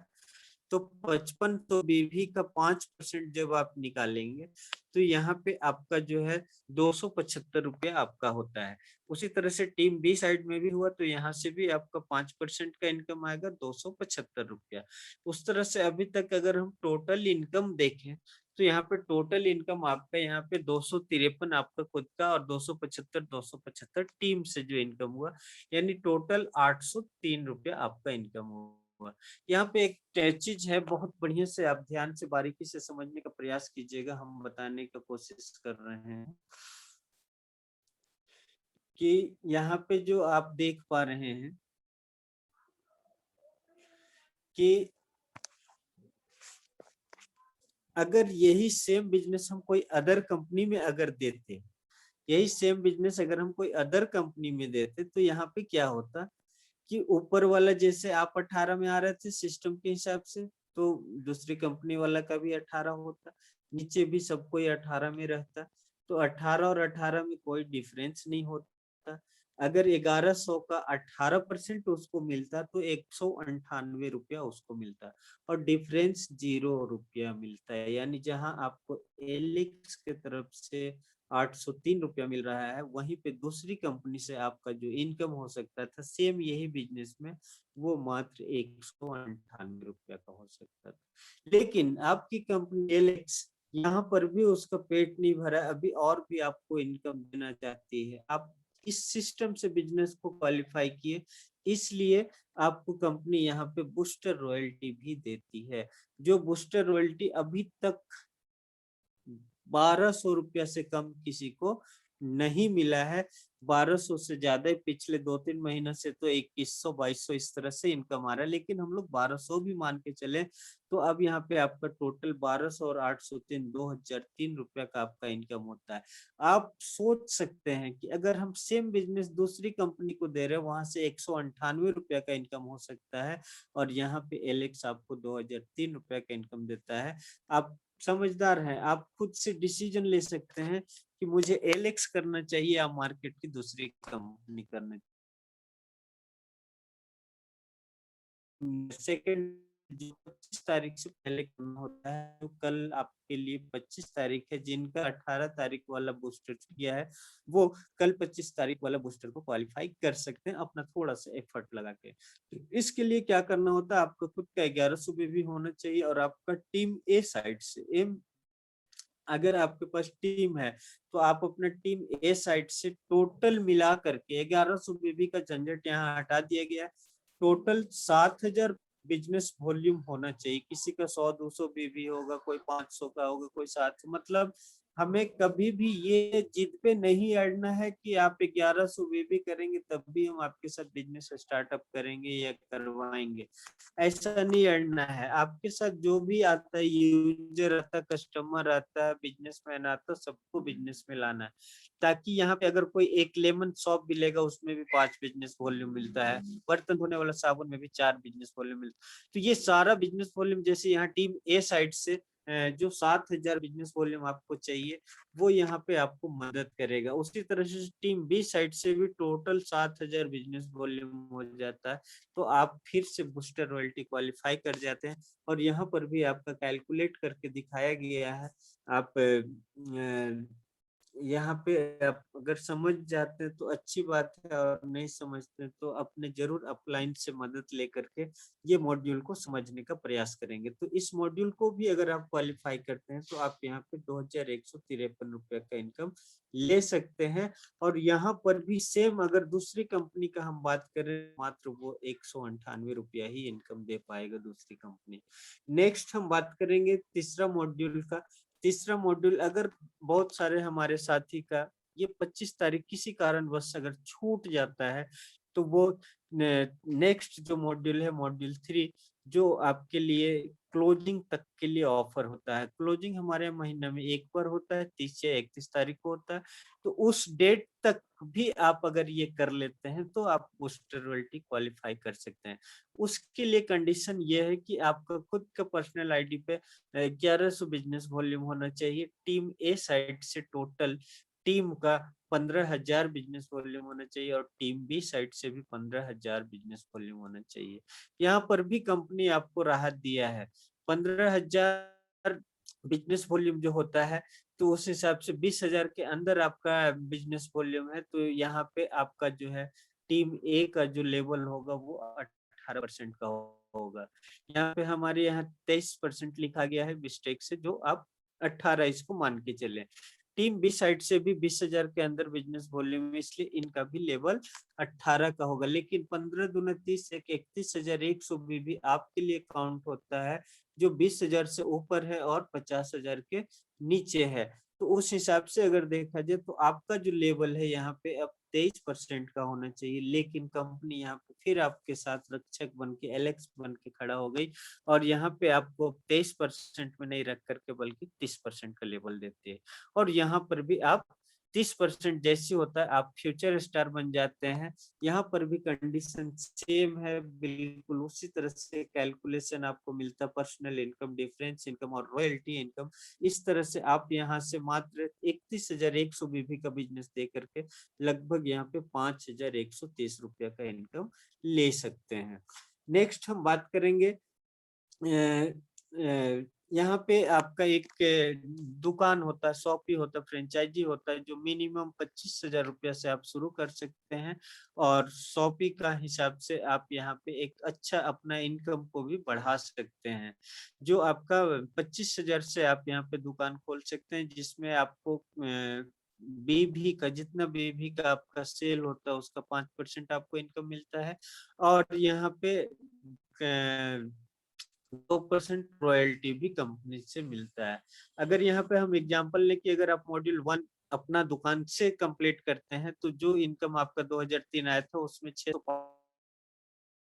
तो 5500 बीबी का 5% जब आप निकालेंगे तो यहाँ पे आपका जो है 275 रुपया आपका होता है। उसी तरह से टीम बी साइड में भी हुआ, तो यहाँ से भी आपका 5% का इनकम आएगा 275 रुपया। उस तरह से अभी तक अगर हम टोटल इनकम देखें, तो यहाँ पे टोटल इनकम आपका यहाँ पे 253 आपका खुद का और 275 टीम से जो इनकम हुआ, यानी टोटल 803 रुपया आपका इनकम हुआ। यहाँ पे एक चीज है, बहुत बढ़िया से आप ध्यान से बारीकी से समझने का प्रयास कीजिएगा, हम बताने का कोशिश कर रहे हैं कि यहाँ पे जो आप देख पा रहे हैं कि अगर यही सेम बिजनेस हम कोई अदर कंपनी में अगर देते, यही सेम बिजनेस अगर हम कोई अदर कंपनी में देते, तो यहाँ पे क्या होता कि ऊपर वाला जैसे आप 18 में आ रहे थे सिस्टम के हिसाब से, तो दूसरी कंपनी वाला का भी 18 होता, नीचे भी सबको 18 में रहता। तो 18 और 18 में कोई डिफरेंस नहीं होता। अगर 1100 का 18% उसको मिलता तो 198 रुपया उसको मिलता, और डिफरेंस 0 रुपया मिलता है। यानी जहां आपको एलिक्स के तरफ से 803 रुपया मिल रहा है, वहीं पे दूसरी कंपनी से आपका जो इनकम हो सकता था सेम यही बिजनेस में, वो मात्र 198 रुपया का हो सकता था। लेकिन आपकी कंपनी एलेक्स यहाँ पर भी उसका पेट नहीं भरा, अभी और भी आपको इनकम देना चाहती है। आप इस सिस्टम से बिजनेस को क्वालिफाई किए, इसलिए आपको कंपनी यहाँ पे बूस्टर रॉयल्टी भी देती है। जो बूस्टर रॉयल्टी अभी तक 1200 रुपया से कम किसी को नहीं मिला है। 1200 से ज्यादा पिछले 2-3 महीना से तो 2100 2200 इस तरह से इनकम आ रहा है, लेकिन हम लोग 1200 भी मान के चले तो अब यहाँ पे आपका टोटल 1200 और 803 2003 रुपया का आपका इनकम होता है। आप सोच सकते हैं कि अगर हम सेम बिजनेस दूसरी कंपनी को दे रहे हैं, वहां से 198 रुपया का इनकम हो सकता है, और यहाँ पे एलेक्स आपको 2003 रुपया का इनकम देता है। आप समझदार हैं, आप खुद से डिसीजन ले सकते हैं कि मुझे एलेक्स करना चाहिए या मार्केट की दूसरी कंपनी करना चाहिए। सेकंड, जो 25 तारीख से पहले करना होता है, तो कल आपके लिए 25 तारीख है, जिनका 18 तारीख वाला बूस्टर किया है वो कल 25 तारीख वाला बूस्टर को क्वालिफाई कर सकते हैं अपना थोड़ा सा एफर्ट लगा के। तो इसके लिए क्या करना होता है, आपका खुद का 1100 भी होना चाहिए, और आपका टीम ए साइड से अगर आपके पास टीम है तो आप अपना टीम ए साइड से टोटल मिला करके 1100 बीबी का झंझट यहाँ हटा दिया गया है। टोटल 7000 बिजनेस वॉल्यूम होना चाहिए। किसी का 100-200 बीबी होगा, कोई 500 का होगा, कोई 700। मतलब हमें कभी भी ये जिद पे नहीं अड़ना है कि आप 1100 बीबी करेंगे तब भी हम आपके साथ बिजनेस स्टार्टअप करेंगे या करवाएंगे, ऐसा नहीं अड़ना है। आपके साथ जो भी आता है, यूजर आता है, कस्टमर आता है, बिजनेसमैन आता है, सबको बिजनेस में लाना है, ताकि यहाँ पे अगर कोई एक लेमन शॉप भी लेगा उसमें भी 5 बिजनेस वॉल्यूम मिलता है, बर्तन धोने वाला साबुन में भी 4 बिजनेस वॉल्यूम मिलता है। तो ये सारा बिजनेस वॉल्यूम जैसे यहाँ टीम ए साइड से जो 7,000 बिजनेस वॉल्यूम आपको चाहिए वो यहाँ पे आपको मदद करेगा। उसी तरह से टीम बी साइड से भी टोटल 7,000 बिजनेस वॉल्यूम हो जाता है, तो आप फिर से बूस्टर रॉयल्टी क्वालिफाई कर जाते हैं। और यहाँ पर भी आपका कैलकुलेट करके दिखाया गया है। आप यहाँ पे आप अगर समझ जाते हैं तो अच्छी बात है, और नहीं समझते तो अपने जरूर अपलाइन से मदद लेकर के ये मॉड्यूल को समझने का प्रयास करेंगे। तो इस मॉड्यूल को भी अगर आप क्वालिफाई करते हैं तो आप यहाँ पे 2,153 रुपए का इनकम ले सकते हैं। और यहाँ पर भी सेम अगर दूसरी कंपनी का हम बात करें, मात्र वो 198 रुपया ही इनकम दे पाएगा दूसरी कंपनी। नेक्स्ट हम बात करेंगे तीसरा मॉड्यूल का। तीसरा मॉड्यूल अगर बहुत सारे हमारे साथी का ये 25 तारीख किसी कारणवश अगर छूट जाता है, तो वो नेक्स्ट जो मॉड्यूल है मॉड्यूल 3, जो आपके लिए क्लोजिंग तक के लिए ऑफर होता है। क्लोजिंग हमारे महीने में एक बार होता है, 30 से 31 तारीख को होता है। तो उस डेट तक भी आप अगर ये कर लेते हैं तो आप बूस्टर रॉयल्टी क्वालिफाई कर सकते हैं। उसके लिए कंडीशन ये है कि आपका खुद का पर्सनल आईडी पे 1100 बिजनेस वॉल्यूम होना चाहिए। टीम ए साइड से टोटल टीम का 15,000 बिजनेस वॉल्यूम होना चाहिए, और टीम बी साइड से भी 15,000 बिजनेस वॉल्यूम होना चाहिए। यहाँ पर भी कंपनी आपको राहत दिया है। 15,000 बिजनेस वॉल्यूम जो होता है, तो उस हिसाब से 20,000 के अंदर आपका बिजनेस वॉल्यूम है, तो यहाँ पे आपका जो है टीम ए का जो लेवल होगा वो 18% का होगा। यहाँ पे हमारे यहाँ 23% लिखा गया है मिस्टेक से, जो आप 18 इसको मान के चले। टीम बी साइड से भी 20,000 के अंदर बिजनेस वॉल्यूम में, इसलिए इनका भी लेवल 18 का होगा। लेकिन 15 दूना 30, 31,100 भी आपके लिए काउंट होता है, जो 20,000 से ऊपर है और 50,000 के नीचे है। तो उस हिसाब से अगर देखा जाए तो आपका जो लेवल है यहाँ पे अब 23% का होना चाहिए। लेकिन कंपनी यहाँ पे फिर आपके साथ रक्षक बन के, एलेक्स बन के खड़ा हो गई, और यहाँ पे आपको 23% में नहीं रख करके बल्कि 30% का लेवल देती है। और यहाँ पर भी आप 30% जैसे होता है आप फ्यूचर स्टार बन जाते हैं। यहाँ पर भी कंडीशन सेम है, बिल्कुल उसी तरह से कैलकुलेशन आपको मिलता है। पर्सनल इनकम, डिफरेंस इनकम और रॉयल्टी इनकम, इस तरह से आप यहाँ से मात्र 31,100 बीबी का बिजनेस दे करके लगभग यहाँ पे 5,130 रुपया का इनकम ले सकते हैं। नेक्स्ट हम बात करेंगे यहाँ पे आपका एक दुकान होता है, शॉपी होता है, फ्रेंचाइजी होता है, जो मिनिमम 25,000 रुपया से आप शुरू कर सकते हैं। और शॉपी का हिसाब से आप यहाँ पे एक अच्छा अपना इनकम को भी बढ़ा सकते हैं। जो आपका 25,000 से आप यहाँ पे दुकान खोल सकते हैं, जिसमें आपको बीवी का, जितना बीवी का आपका सेल होता है उसका 5% आपको इनकम मिलता है। और यहाँ पे 2% रॉयल्टी भी कंपनी से मिलता है। अगर यहाँ पे हम एग्जांपल लेके, अगर आप मॉड्यूल 1 अपना दुकान से कंप्लीट करते हैं, तो जो इनकम आपका 2003 आया था उसमें 600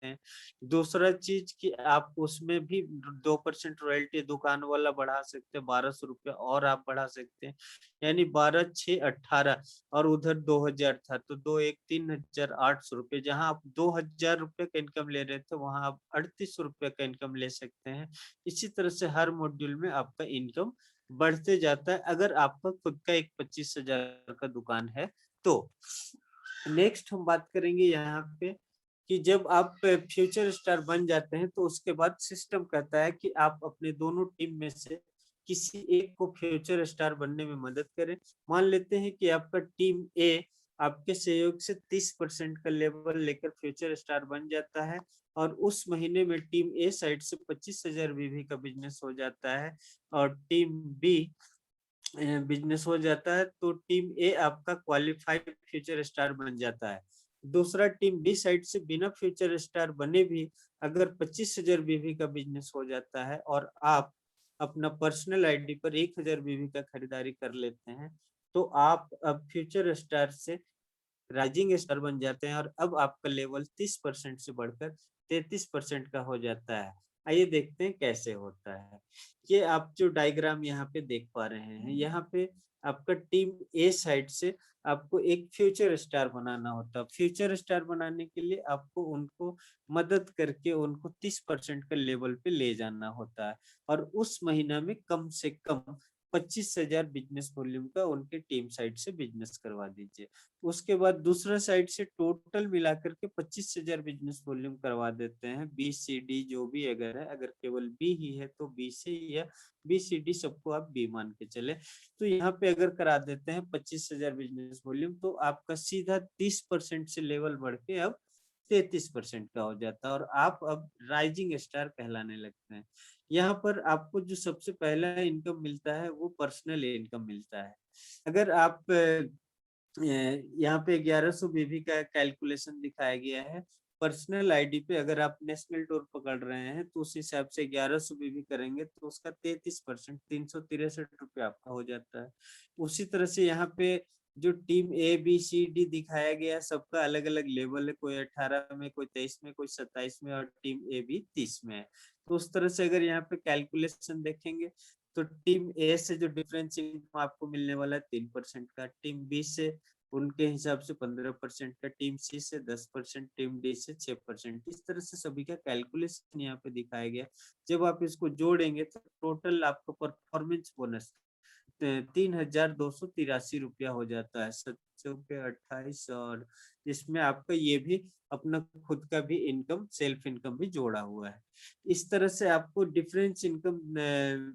हैं। दूसरा चीज कि आप उसमें भी 2% रॉयल्टी दुकान वाला बढ़ा सकते हैं, 1,200 रुपया और आप बढ़ा सकते हैं, यानी 12, 6, 18। और उधर 2,000 था, तो 2, 1, 3,800 रुपये। जहां आप 2,000 रुपये का इनकम ले रहे थे, वहां आप 3,800 रुपये का इनकम ले सकते हैं। इसी तरह से हर मॉड्यूल में आपका इनकम बढ़ते जाता है, अगर आपका खुद का एक 25,000 का दुकान है तो। नेक्स्ट हम बात करेंगे यहाँ पे कि जब आप फ्यूचर स्टार बन जाते हैं, तो उसके बाद सिस्टम कहता है कि आप अपने दोनों टीम में से किसी एक को फ्यूचर स्टार बनने में मदद करें। मान लेते हैं कि आपका टीम ए आपके सहयोग से 30% का लेवल लेकर फ्यूचर स्टार बन जाता है, और उस महीने में टीम ए साइड से 25,000 बीवी का बिजनेस हो जाता है, और टीम बी बिजनेस हो जाता है, तो टीम ए आपका क्वालिफाइड फ्यूचर स्टार बन जाता है। दूसरा टीम बी साइड से बिना फ्यूचर स्टार बने भी अगर 25,000 बीवी का बिजनेस हो जाता है, और आप अपना पर्सनल आईडी पर 1,000 बीवी का खरीदारी कर लेते हैं, तो आप अब फ्यूचर स्टार से राइजिंग स्टार बन जाते हैं, और अब आपका लेवल 30% से बढ़कर 33% का हो जाता है। आइए देखते हैं कैसे होता है। ये आप जो डायग्राम यहाँ पे देख पा रहे हैं, यहाँ पे आपका टीम ए साइड से आपको एक फ्यूचर स्टार बनाना होता है। फ्यूचर स्टार बनाने के लिए आपको उनको मदद करके उनको 30% का लेवल पे ले जाना होता है और उस महीना में कम से कम 25,000 बिजनेस वॉल्यूम का उनके टीम साइड से बिजनेस करवा दीजिए। उसके बाद दूसरा साइड से टोटल मिलाकर के 25,000 बिजनेस वॉल्यूम करवा देते हैं। बी सी डी जो भी अगर है, अगर केवल बी ही है तो बी से, या बी सी डी सबको आप बी मान के चले। तो यहाँ पे अगर करा देते हैं 25,000 बिजनेस वॉल्यूम, तो आपका सीधा 30% से लेवल बढ़ के अब 33% का हो जाता है और आप अब राइजिंग स्टार कहलाने लगते हैं। यहाँ पर आपको जो सबसे पहला इनकम मिलता है वो पर्सनल इनकम मिलता है। अगर आप यहाँ पे 1100 बीबी का कैलकुलेशन दिखाया गया है। पर्सनल आईडी पे अगर आप नेशनल टूर पकड़ रहे हैं तो उस हिसाब से 1100 बीबी करेंगे तो उसका 33% 363 रुपये आपका हो जाता है। उसी तरह से यहाँ पे जो team A B C D दिखाया गया है सबका अलग अलग लेवल है, कोई 18 में, कोई 23 में, कोई 27 में और टीम ए बी 30 में है। तो उस तरह से अगर यहाँ पे कैलकुलेशन देखेंगे तो टीम ए से जो डिफरेंस इनकम आपको मिलने वाला है 3% का, टीम बी से उनके हिसाब से 15% का, टीम सी से 10%, टीम डी से 6%। इस तरह से सभी का कैलकुलेशन यहाँ पे दिखाया गया। जब आप इसको जोड़ेंगे तो टोटल आपको परफॉर्मेंस बोनस 3,283 रुपया हो जाता है, 728। और इसमें आपका ये भी अपना खुद का भी इनकम, सेल्फ इनकम भी जोड़ा हुआ है। इस तरह से आपको डिफरेंस इनकम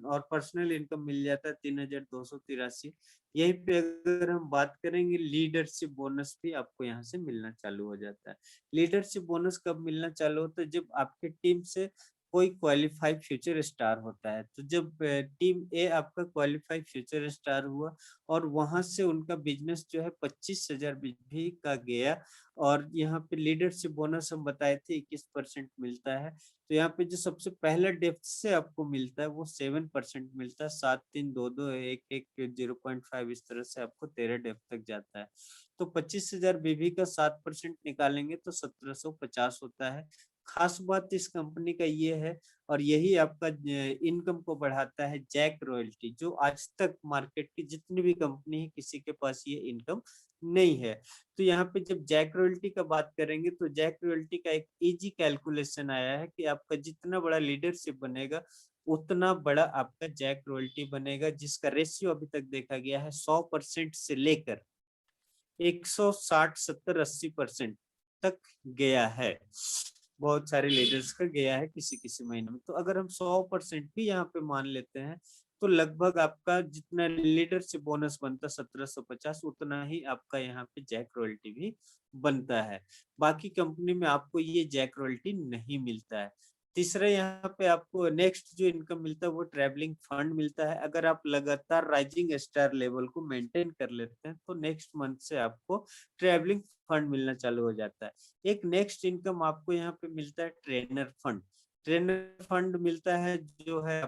और पर्सनल इनकम मिल जाता है 3,283। यहीं पे अगर हम बात करेंगे लीडरशिप बोनस भी आपको यहाँ से मिलना चालू हो जाता है। लीडरशिप बोनस कब मिलना चालू होता है? जब आपके टीम से कोई क्वालिफाइड फ्यूचर स्टार होता है। तो जब टीम ए आपका क्वालिफाइड फ्यूचर स्टार हुआ और वहां से उनका बिजनेस जो है 25,000 भी का गया और यहाँ पे लीडरशिप बोनस हम बताए थे 21% मिलता है। तो यहाँ पे जो सबसे पहला डेप्थ से आपको मिलता है वो 7% मिलता है। 7 3 2 2 1 1 0.5 इस तरह से आपको 13 डेप्थ तक जाता है। तो 25,000 बीबी का 7% निकालेंगे तो 1750 होता है। खास बात इस कंपनी का ये है और यही आपका इनकम को बढ़ाता है, जैक रॉयल्टी, जो आज तक मार्केट की जितनी भी कंपनी है किसी के पास ये इनकम नहीं है। तो यहाँ पे जब जैक रॉयल्टी का बात करेंगे तो जैक रॉयल्टी का एक इजी कैलकुलेशन आया है कि आपका जितना बड़ा लीडरशिप बनेगा उतना बड़ा आपका जैक रॉयल्टी बनेगा, जिसका रेशियो अभी तक देखा गया है 100% से लेकर 160 70 80% तक गया है। बहुत सारे लीडर्स का गया है किसी किसी महीने में। तो अगर हम 100% भी यहाँ पे मान लेते हैं तो लगभग आपका जितना लीडरशिप बोनस बनता 1750 उतना ही आपका यहाँ पे जैक रॉयल्टी भी बनता है। बाकी कंपनी में आपको ये जैक रॉयल्टी नहीं मिलता है। तीसरा यहाँ पे आपको नेक्स्ट जो इनकम मिलता है वो ट्रैवलिंग फंड मिलता है। अगर आप लगातार राइजिंग स्टार लेवल को मेंटेन कर लेते हैं तो नेक्स्ट मंथ से आपको ट्रैवलिंग फंड मिलना चालू हो जाता है। एक नेक्स्ट इनकम आपको यहाँ पे मिलता है ट्रेनर फंड। ट्रेनर फंड मिलता है जो है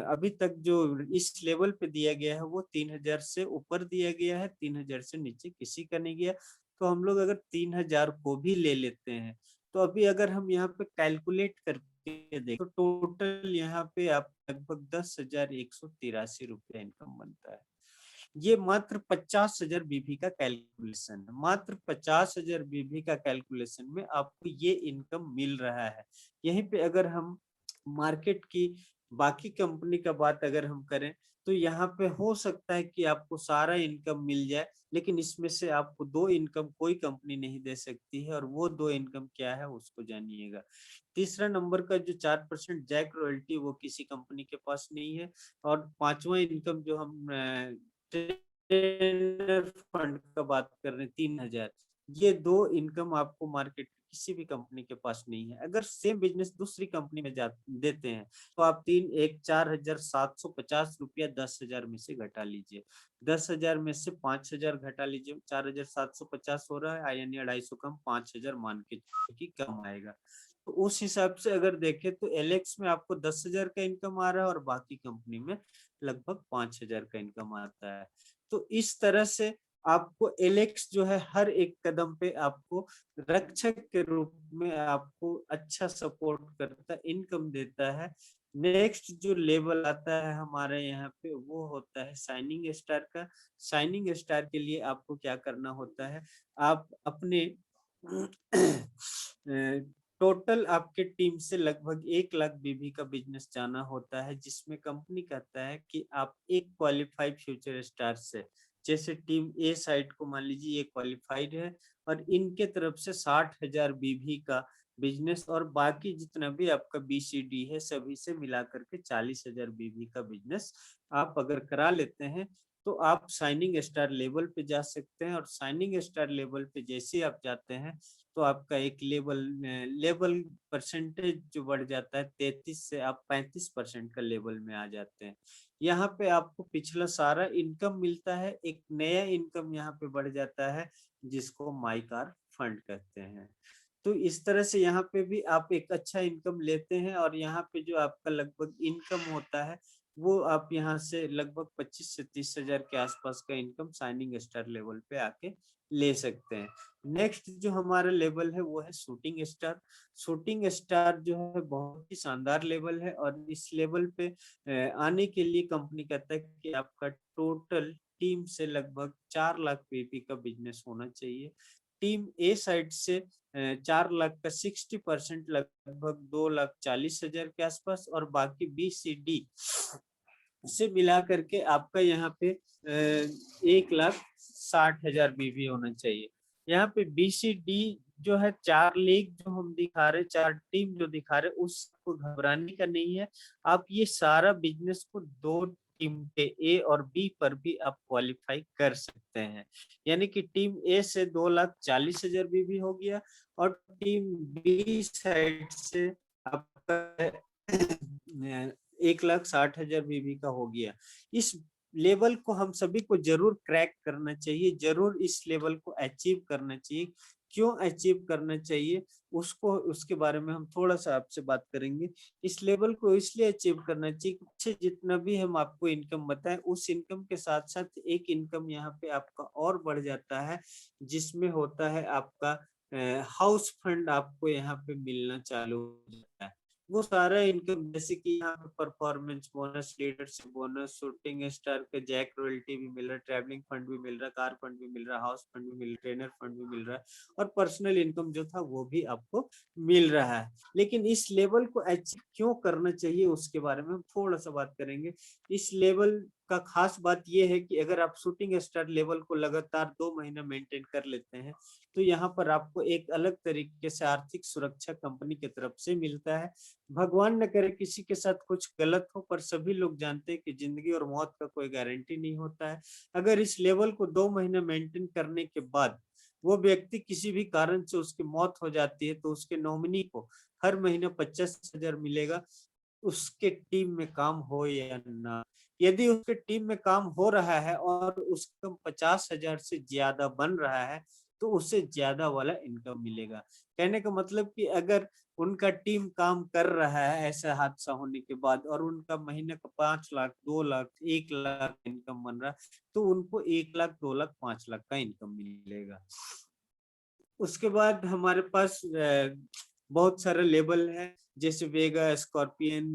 अभी तक जो इस लेवल पे दिया गया है वो 3,000 से ऊपर दिया गया है, 3,000 से नीचे किसी का नहीं गया। तो हम लोग अगर 3,000 को भी ले लेते हैं तो अभी अगर हम यहाँ पे कैलकुलेट करके देखें तो टोटल यहाँ पे आप लगभग 10,183 रुपया इनकम बनता है। ये मात्र 50,000 बीबी का कैलकुलेशन है। मात्र 50,000 बीबी का कैलकुलेशन में आपको ये इनकम मिल रहा है। यहीं पे अगर हम मार्केट की बाकी कंपनी का बात अगर हम करें तो यहाँ पे हो सकता है कि आपको सारा इनकम मिल जाए, लेकिन इसमें से आपको 2 इनकम कोई कंपनी नहीं दे सकती है और वो 2 इनकम क्या है उसको जानिएगा। तीसरा नंबर का जो 4% जैक रॉयल्टी वो किसी कंपनी के पास नहीं है। और पांचवा इनकम जो हम ट्रेनर फंड का बात कर रहे हैं 3,000, ये 2 इनकम आपको मार्केट किसी भी कंपनी के पास नहीं है। अगर सेम बिजनेस दूसरी कंपनी में जा देते हैं तो आप 4,750 रुपया 10,000 में से घटा लीजिए। 10,000 में से 5,000 घटा लीजिए, 4,750 हो रहा है, यानी 250 कम 5,000 मान के कि कम आएगा। तो उस हिसाब से अगर देखें तो एलेक्स में आपको 10,000 का इनकम आ रहा है और बाकी कंपनी में लगभग 5,000 का इनकम आता है। तो इस तरह से आपको एलेक्स जो है हर एक कदम पे आपको रक्षक के रूप में आपको अच्छा सपोर्ट करता है, इनकम देता है। नेक्स्ट जो लेवल आता है हमारे यहाँ पे वो होता है शाइनिंग स्टार का। शाइनिंग स्टार के लिए आपको क्या करना होता है, आप अपने टोटल आपके टीम से लगभग 1 लाख बीबी का बिजनेस जाना होता है, जिसमें कंपनी कहता है कि आप एक क्वालिफाइड फ्यूचर स्टार से, जैसे टीम ए साइड को मान लीजिए ये क्वालिफाइड है और इनके तरफ से 60,000 बीबी का बिजनेस और बाकी जितना भी आपका बीसीडी है सभी से मिला करके 40,000 बीबी का बिजनेस आप अगर करा लेते हैं तो आप शाइनिंग स्टार लेवल पे जा सकते हैं। और शाइनिंग स्टार लेवल पे जैसे आप जाते हैं तो आपका एक लेवल परसेंटेज जो बढ़ जाता है, 33 से आप 35% का लेवल में आ जाते हैं। यहाँ पे आपको पिछला सारा इनकम मिलता है, एक नया इनकम यहाँ पे बढ़ जाता है जिसको माई कार फंड कहते हैं। तो इस तरह से यहाँ पे भी आप एक अच्छा इनकम लेते हैं और यहाँ पे जो आपका लगभग इनकम होता है वो आप यहाँ से लगभग 25 से 30,000 के आसपास का इनकम शाइनिंग स्टार लेवल पे आके ले सकते हैं। नेक्स्ट जो हमारा लेवल है वो है शूटिंग स्टार। शूटिंग स्टार जो है बहुत ही शानदार लेवल है और इस लेवल पे आने के लिए कंपनी कहता है कि आपका टोटल टीम से लगभग 4 लाख पीपी का बिजनेस होना चाहिए। टीम ए साइड से 4 लाख का 60% लगभग 2,40,000 के आसपास और बाकी बी सी डी से मिला करके आपका यहाँ पे 1,60,000 बीबी होना चाहिए। यहाँ पे बी सी डी जो है 4 लीग जो हम दिखा रहे, 4 टीम जो दिखा रहे उसको घबराने का नहीं है। आप ये सारा बिजनेस को 2 टीम के ए और बी पर भी आप क्वालिफाई कर सकते हैं। यानी कि टीम ए से 2,40,000 बीबी हो गया और टीम बी साइड से आपका 1,60,000 बीबी का हो गया। इस लेवल को हम सभी को जरूर क्रैक करना चाहिए, जरूर इस लेवल को अचीव करना चाहिए। क्यों अचीव करना चाहिए उसको, उसके बारे में हम थोड़ा सा आपसे बात करेंगे। इस लेवल को इसलिए अचीव करना चाहिए कि जितना भी हम आपको इनकम बताएं उस इनकम के साथ साथ एक इनकम यहाँ पे आपका और बढ़ जाता है, जिसमें होता है आपका हाउस फंड आपको यहाँ पे मिलना चालू हो जाता है। वो सारा इनकम जैसे कि यहाँ पे performance bonus, leadership bonus, shooting star का जैक रॉयल्टी भी मिल रहा है, ट्रैवलिंग फंड भी मिल रहा है, कार फंड भी मिल रहा है, हाउस फंड भी मिल रहा है, ट्रेनर फंड भी मिल रहा है और पर्सनल इनकम जो था वो भी आपको मिल रहा है। लेकिन इस लेवल को अचीव क्यों करना चाहिए उसके बारे में हम थोड़ा सा बात करेंगे। इस लेवल का खास बात यह है कि अगर आप शूटिंग स्टार लेवल को लगातार 2 महीना मेंटेन कर लेते हैं तो यहाँ पर आपको एक अलग तरीके से आर्थिक सुरक्षा कंपनी की तरफ से मिलता है। भगवान न करे किसी के साथ कुछ गलत हो, पर सभी लोग जानते हैं कि जिंदगी और मौत का कोई गारंटी नहीं होता है। अगर इस लेवल को 2 महीने मेंटेन करने के बाद वो व्यक्ति किसी भी कारण से उसकी मौत हो जाती है तो उसके नॉमिनी को हर महीने 50,000 मिलेगा, उसके टीम में काम हो या ना। यदि उसके टीम में काम हो रहा है और उसका 50,000 से ज्यादा बन रहा है तो उससे ज्यादा वाला इनकम मिलेगा। कहने का मतलब कि अगर उनका टीम काम कर रहा है ऐसा हादसा होने के बाद और उनका महीने का 5 लाख, 2 लाख, 1 लाख इनकम बन रहा है तो उनको 1 लाख, 2 लाख, 5 लाख का इनकम मिलेगा। उसके बाद हमारे पास बहुत सारे लेवल है, जैसे Vega scorpion,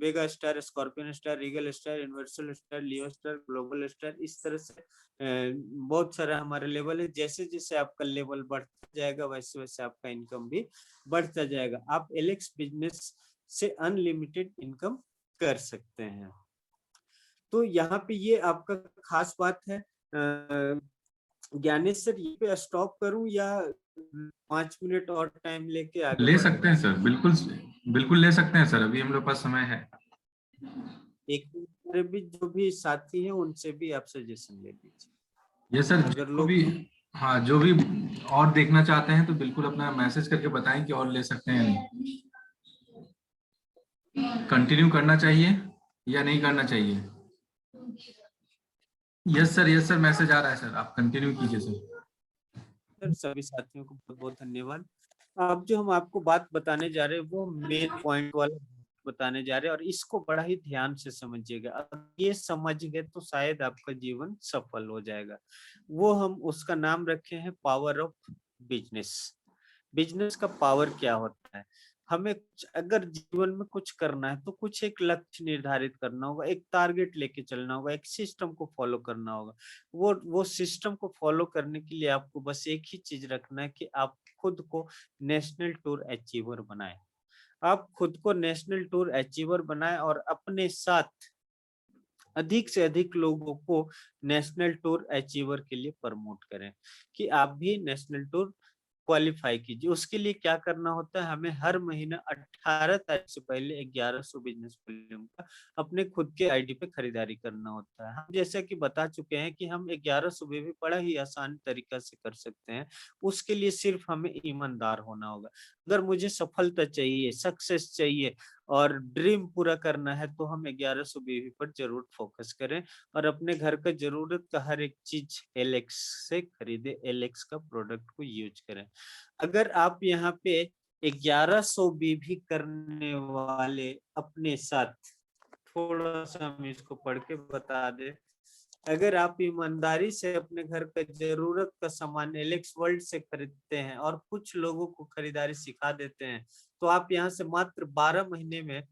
Vega star, scorpion star, regal star, universal star, Leo star, global star. इस तरह से बहुत सारा हमारे लेवल है। जैसे जैसे आपका लेवल बढ़ता जाएगा वैसे वैसे आपका इनकम भी बढ़ता जाएगा। आप एलेक्स बिजनेस से अनलिमिटेड इनकम कर सकते हैं। तो यहाँ पे ये आपका खास बात है। ज्ञानेश सर ये पे स्टॉप करूं या 5 मिनट और टाइम लेके आगे ले बढ़ूं? सकते हैं सर, बिल्कुल बिल्कुल ले सकते हैं सर, अभी हम लोग पास समय है। एक मेरे भी जो भी साथी हैं उनसे भी आप सजेशन ले लीजिए ये सर अगर जो भी, लोग। हाँ जो भी और देखना चाहते हैं तो बिल्कुल अपना मैसेज करके बताएं कि और ले सकते हैं या नहीं, कंटिन्यू करना चाहिए या नहीं करना चाहिए। यस सर मैसेज आ रहा है सर, आप कंटिन्यू कीजिए सर। सर सभी साथियों को बहुत बहुत धन्यवाद। अब जो हम आपको बात बताने जा रहे हैं वो मेन पॉइंट वाला बताने जा रहे हैं और इसको बड़ा ही ध्यान से समझिएगा। अगर ये समझ गए तो शायद आपका जीवन सफल हो जाएगा। वो हम उसका नाम रखे हैं पावर ऑफ बिजनेस। बिजनेस का पावर क्या होता है? हमें अगर जीवन में कुछ करना है तो कुछ एक लक्ष्य निर्धारित करना होगा, एक टारगेट लेके चलना होगा, एक सिस्टम को फॉलो करना होगा। वो सिस्टम को फॉलो करने के लिए आपको बस एक ही चीज रखना है कि आप खुद को नेशनल टूर अचीवर बनाए। आप खुद को नेशनल टूर अचीवर बनाए और अपने साथ अधिक से अधिक लोगों को नेशनल टूर अचीवर के लिए प्रमोट करें कि आप भी नेशनल टूर क्वालिफाई कीजिए। उसके लिए क्या करना होता है? हमें हर महीना 18 तारीख से पहले 1100 बिजनेस वॉल्यूम का अपने खुद के आईडी पे खरीदारी करना होता है। हम जैसा कि बता चुके हैं कि हम 1100 भी बड़ा ही आसान तरीका से कर सकते हैं। उसके लिए सिर्फ हमें ईमानदार होना होगा। अगर मुझे सफलता चाहिए, सक्सेस चाहिए और ड्रीम पूरा करना है तो हम 1100 बीवी पर जरूर फोकस करें और अपने घर का जरूरत का हर एक चीज एलेक्स से खरीदे, एलेक्स का प्रोडक्ट को यूज करें। अगर आप यहाँ पे 1100 बीवी करने वाले अपने साथ, थोड़ा सा हम इसको पढ़ के बता दे। अगर आप ईमानदारी से अपने घर का जरूरत का सामान एलेक्स वर्ल्ड से खरीदते हैं और कुछ लोगों को खरीदारी सिखा देते हैं तो आप यहाँ से मात्र 12 महीने में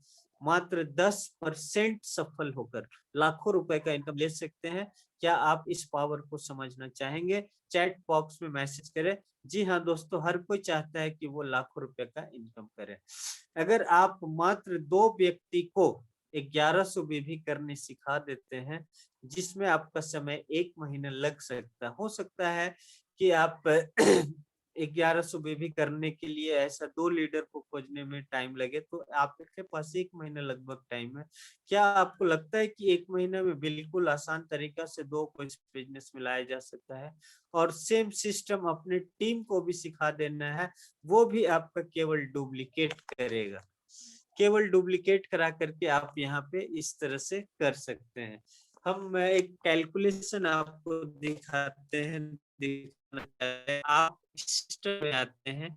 मात्र 10% सफल होकर लाखों रुपए का इनकम ले सकते हैं। क्या आप इस पावर को समझना चाहेंगे? चैट बॉक्स में मैसेज करें। जी हाँ दोस्तों, हर कोई चाहता है कि वो लाखों रुपए का इनकम करे। अगर आप मात्र 2 व्यक्ति को 1100 भी करने सिखा देते हैं जिसमें आपका समय 1 महीना लग सकता हो सकता है कि आप 1100 भी करने के लिए ऐसा 2 लीडर को खोजने में टाइम लगे तो आपके पास 1 महीना लगभग टाइम है। क्या आपको लगता है कि 1 महीने में बिल्कुल आसान तरीका से 2 को इस बिजनेस में लाया जा सकता है? और सेम सिस्टम अपने टीम को भी सिखा देना है, वो भी आपका केवल डुप्लीकेट करेगा। केवल डुप्लीकेट करा करके आप यहाँ पे इस तरह से कर सकते हैं। हम एक कैलकुलेशन आपको दिखाते हैं, आप सिस्टम में आते हैं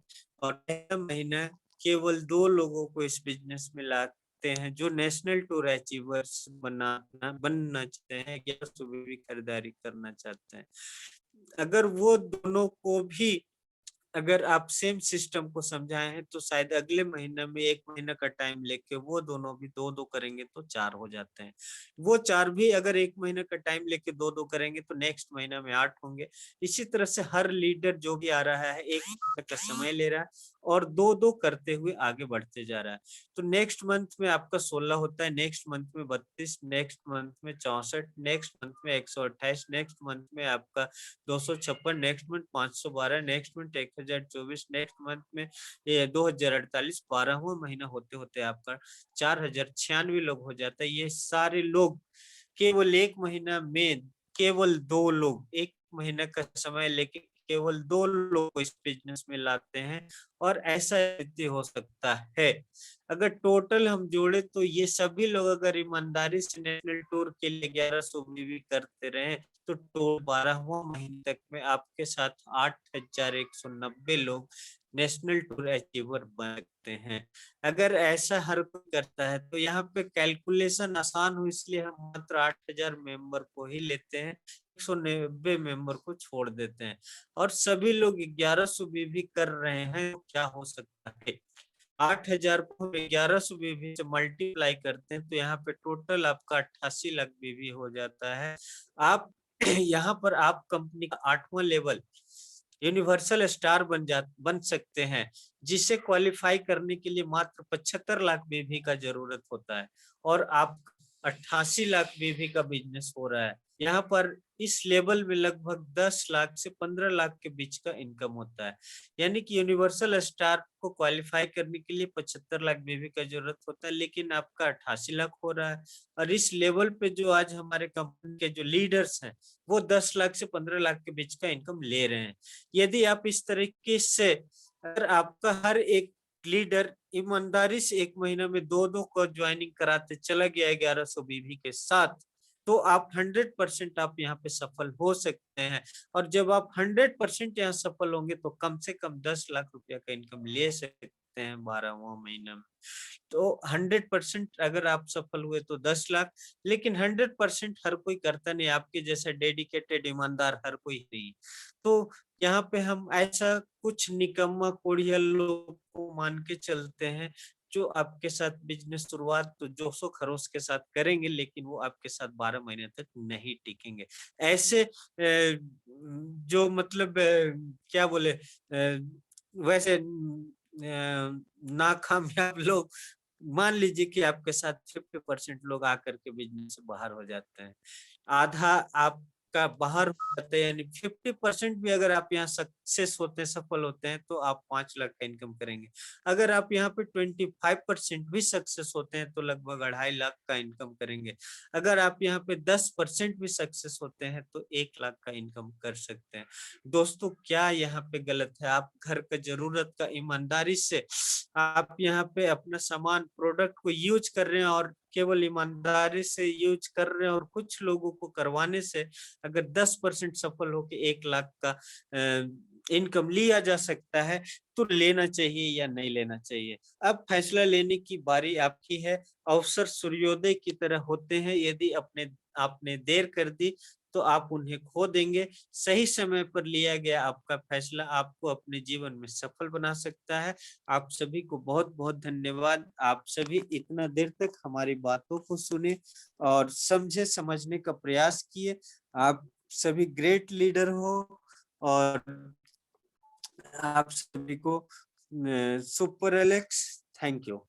और पहला महीना केवल 2 लोगों को इस बिजनेस में लाते हैं जो नेशनल टूर अचीवर्स बनना चाहते हैं या सुबह भी खरीदारी करना चाहते हैं। अगर वो दोनों को भी अगर आप सेम सिस्टम को समझाए हैं तो शायद अगले महीने में 1 महीने का टाइम लेके वो दोनों भी 2-2 करेंगे तो 4 हो जाते हैं। वो 4 भी अगर 1 महीने का टाइम लेके 2-2 करेंगे तो नेक्स्ट महीना में 8 होंगे। इसी तरह से हर लीडर जो भी आ रहा है 1 महीने का समय ले रहा है और 2-2 करते हुए आगे बढ़ते जा रहा है। तो नेक्स्ट मंथ में आपका 16 होता है, नेक्स्ट मंथ में 32, नेक्स्ट मंथ में 64, नेक्स्ट मंथ में 128, नेक्स्ट मंथ में आपका 256, next month 512, next month 1024, next month में ये 2048, 12वां महीना होते होते आपका 4096 लोग हो जाता है। ये सारे लोग केवल 1 महीना में केवल 2 लोग 1 महीने का समय लेके केवल 2 लोग को इस बिजनेस में लाते हैं और ऐसा हो सकता है। अगर टोटल हम जोड़े तो ये सभी लोग अगर ईमानदारी से नेशनल टूर के लिए 1100 भी करते रहे तो 12वां महीने तक में आपके साथ 8190 लोग नेशनल टूर अचीवर बनते हैं। अगर ऐसा हर कोई करता है तो यहाँ पे कैलकुलेशन आसान हो इसलिए हम मात्र 8000 मेंबर को ही लेते हैं, 190 मेंबर को छोड़ देते हैं और सभी लोग 1100 भी कर रहे हैं। तो क्या हो सकता है? 8000 को 1100 बीवी से मल्टीप्लाई करते हैं तो यहाँ पे टोटल आपका 88 लाख बीवी हो जाता है। आप यहाँ पर आप कंपनी का 8वां लेवल यूनिवर्सल स्टार बन सकते हैं जिसे क्वालिफाई करने के लिए मात्र 75 लाख बीवी का जरूरत होता है और आप 88 लाख बीवी का बिजनेस हो रहा है। यहाँ पर इस लेवल में लगभग 10 लाख से 15 लाख के बीच का इनकम होता है। यानी कि यूनिवर्सल स्टार को क्वालिफाई करने के लिए 75 लाख बीवी का जरूरत होता है लेकिन आपका 88 लाख हो रहा है। और इस लेवल पे जो आज हमारे कंपनी के जो लीडर्स हैं वो 10 लाख से 15 लाख के बीच का इनकम ले रहे हैं। यदि आप इस तरीके से अगर आपका हर एक लीडर ईमानदारी से 1 महीना में 2-2 को ज्वाइनिंग कराते चला गया 1100 बीवी के साथ तो आप 100% आप यहाँ पे सफल हो सकते हैं। और जब आप 100% यहाँ सफल होंगे तो कम से कम 10 लाख रुपया का इनकम ले सकते सकते हैं 12वां महीना में। तो 100% अगर आप सफल हुए तो 10 लाख, लेकिन 100% हर कोई करता नहीं, आपके जैसा डेडिकेटेड ईमानदार हर कोई नहीं। तो यहाँ पे हम ऐसा कुछ निकम्मा कोढ़िया लोग को मान के चलते हैं जो आपके साथ बिजनेस शुरुआत तो जोशो खरोश के साथ करेंगे, लेकिन वो आपके साथ 12 महीने तक नहीं टिकेंगे। ऐसे जो मतलब क्या बोले वैसे नाकामयाब लोग, मान लीजिए कि आपके साथ 50% लोग आकर के बिजनेस से बाहर हो जाते हैं, आधा आपका बाहर हो जाता है, यानी 50% भी अगर आप यहाँ सक्सेस होते हैं, सफल होते हैं, तो आप 5 लाख का इनकम करेंगे। अगर आप यहाँ पे 25% भी सक्सेस होते हैं तो लगभग 2.5 लाख का इनकम करेंगे। अगर आप यहाँ पे 10% भी सक्सेस होते हैं तो 1 लाख का इनकम कर सकते हैं। दोस्तों क्या यहाँ पे गलत है? आप घर का जरूरत का ईमानदारी से आप यहाँ पे अपना सामान प्रोडक्ट को यूज कर रहे हैं और केवल ईमानदारी से यूज कर रहे हैं, और कुछ लोगों को करवाने से अगर 10% सफल होके 1 लाख का इनकम लिया जा सकता है, तो लेना चाहिए या नहीं लेना चाहिए? अब फैसला लेने की बारी आपकी है। अवसर सूर्योदय की तरह होते हैं, यदि आपने देर कर दी तो आप उन्हें खो देंगे। सही समय पर लिया गया आपका फैसला आपको अपने जीवन में सफल बना सकता है। आप सभी को बहुत-बहुत धन्यवाद। आप सभी इतना देर तक हमारी बातों को सुने और समझे, समझने का प्रयास किए। आप सभी ग्रेट लीडर हो और आप सभी को सुपर एलेक्स, थैंक यू।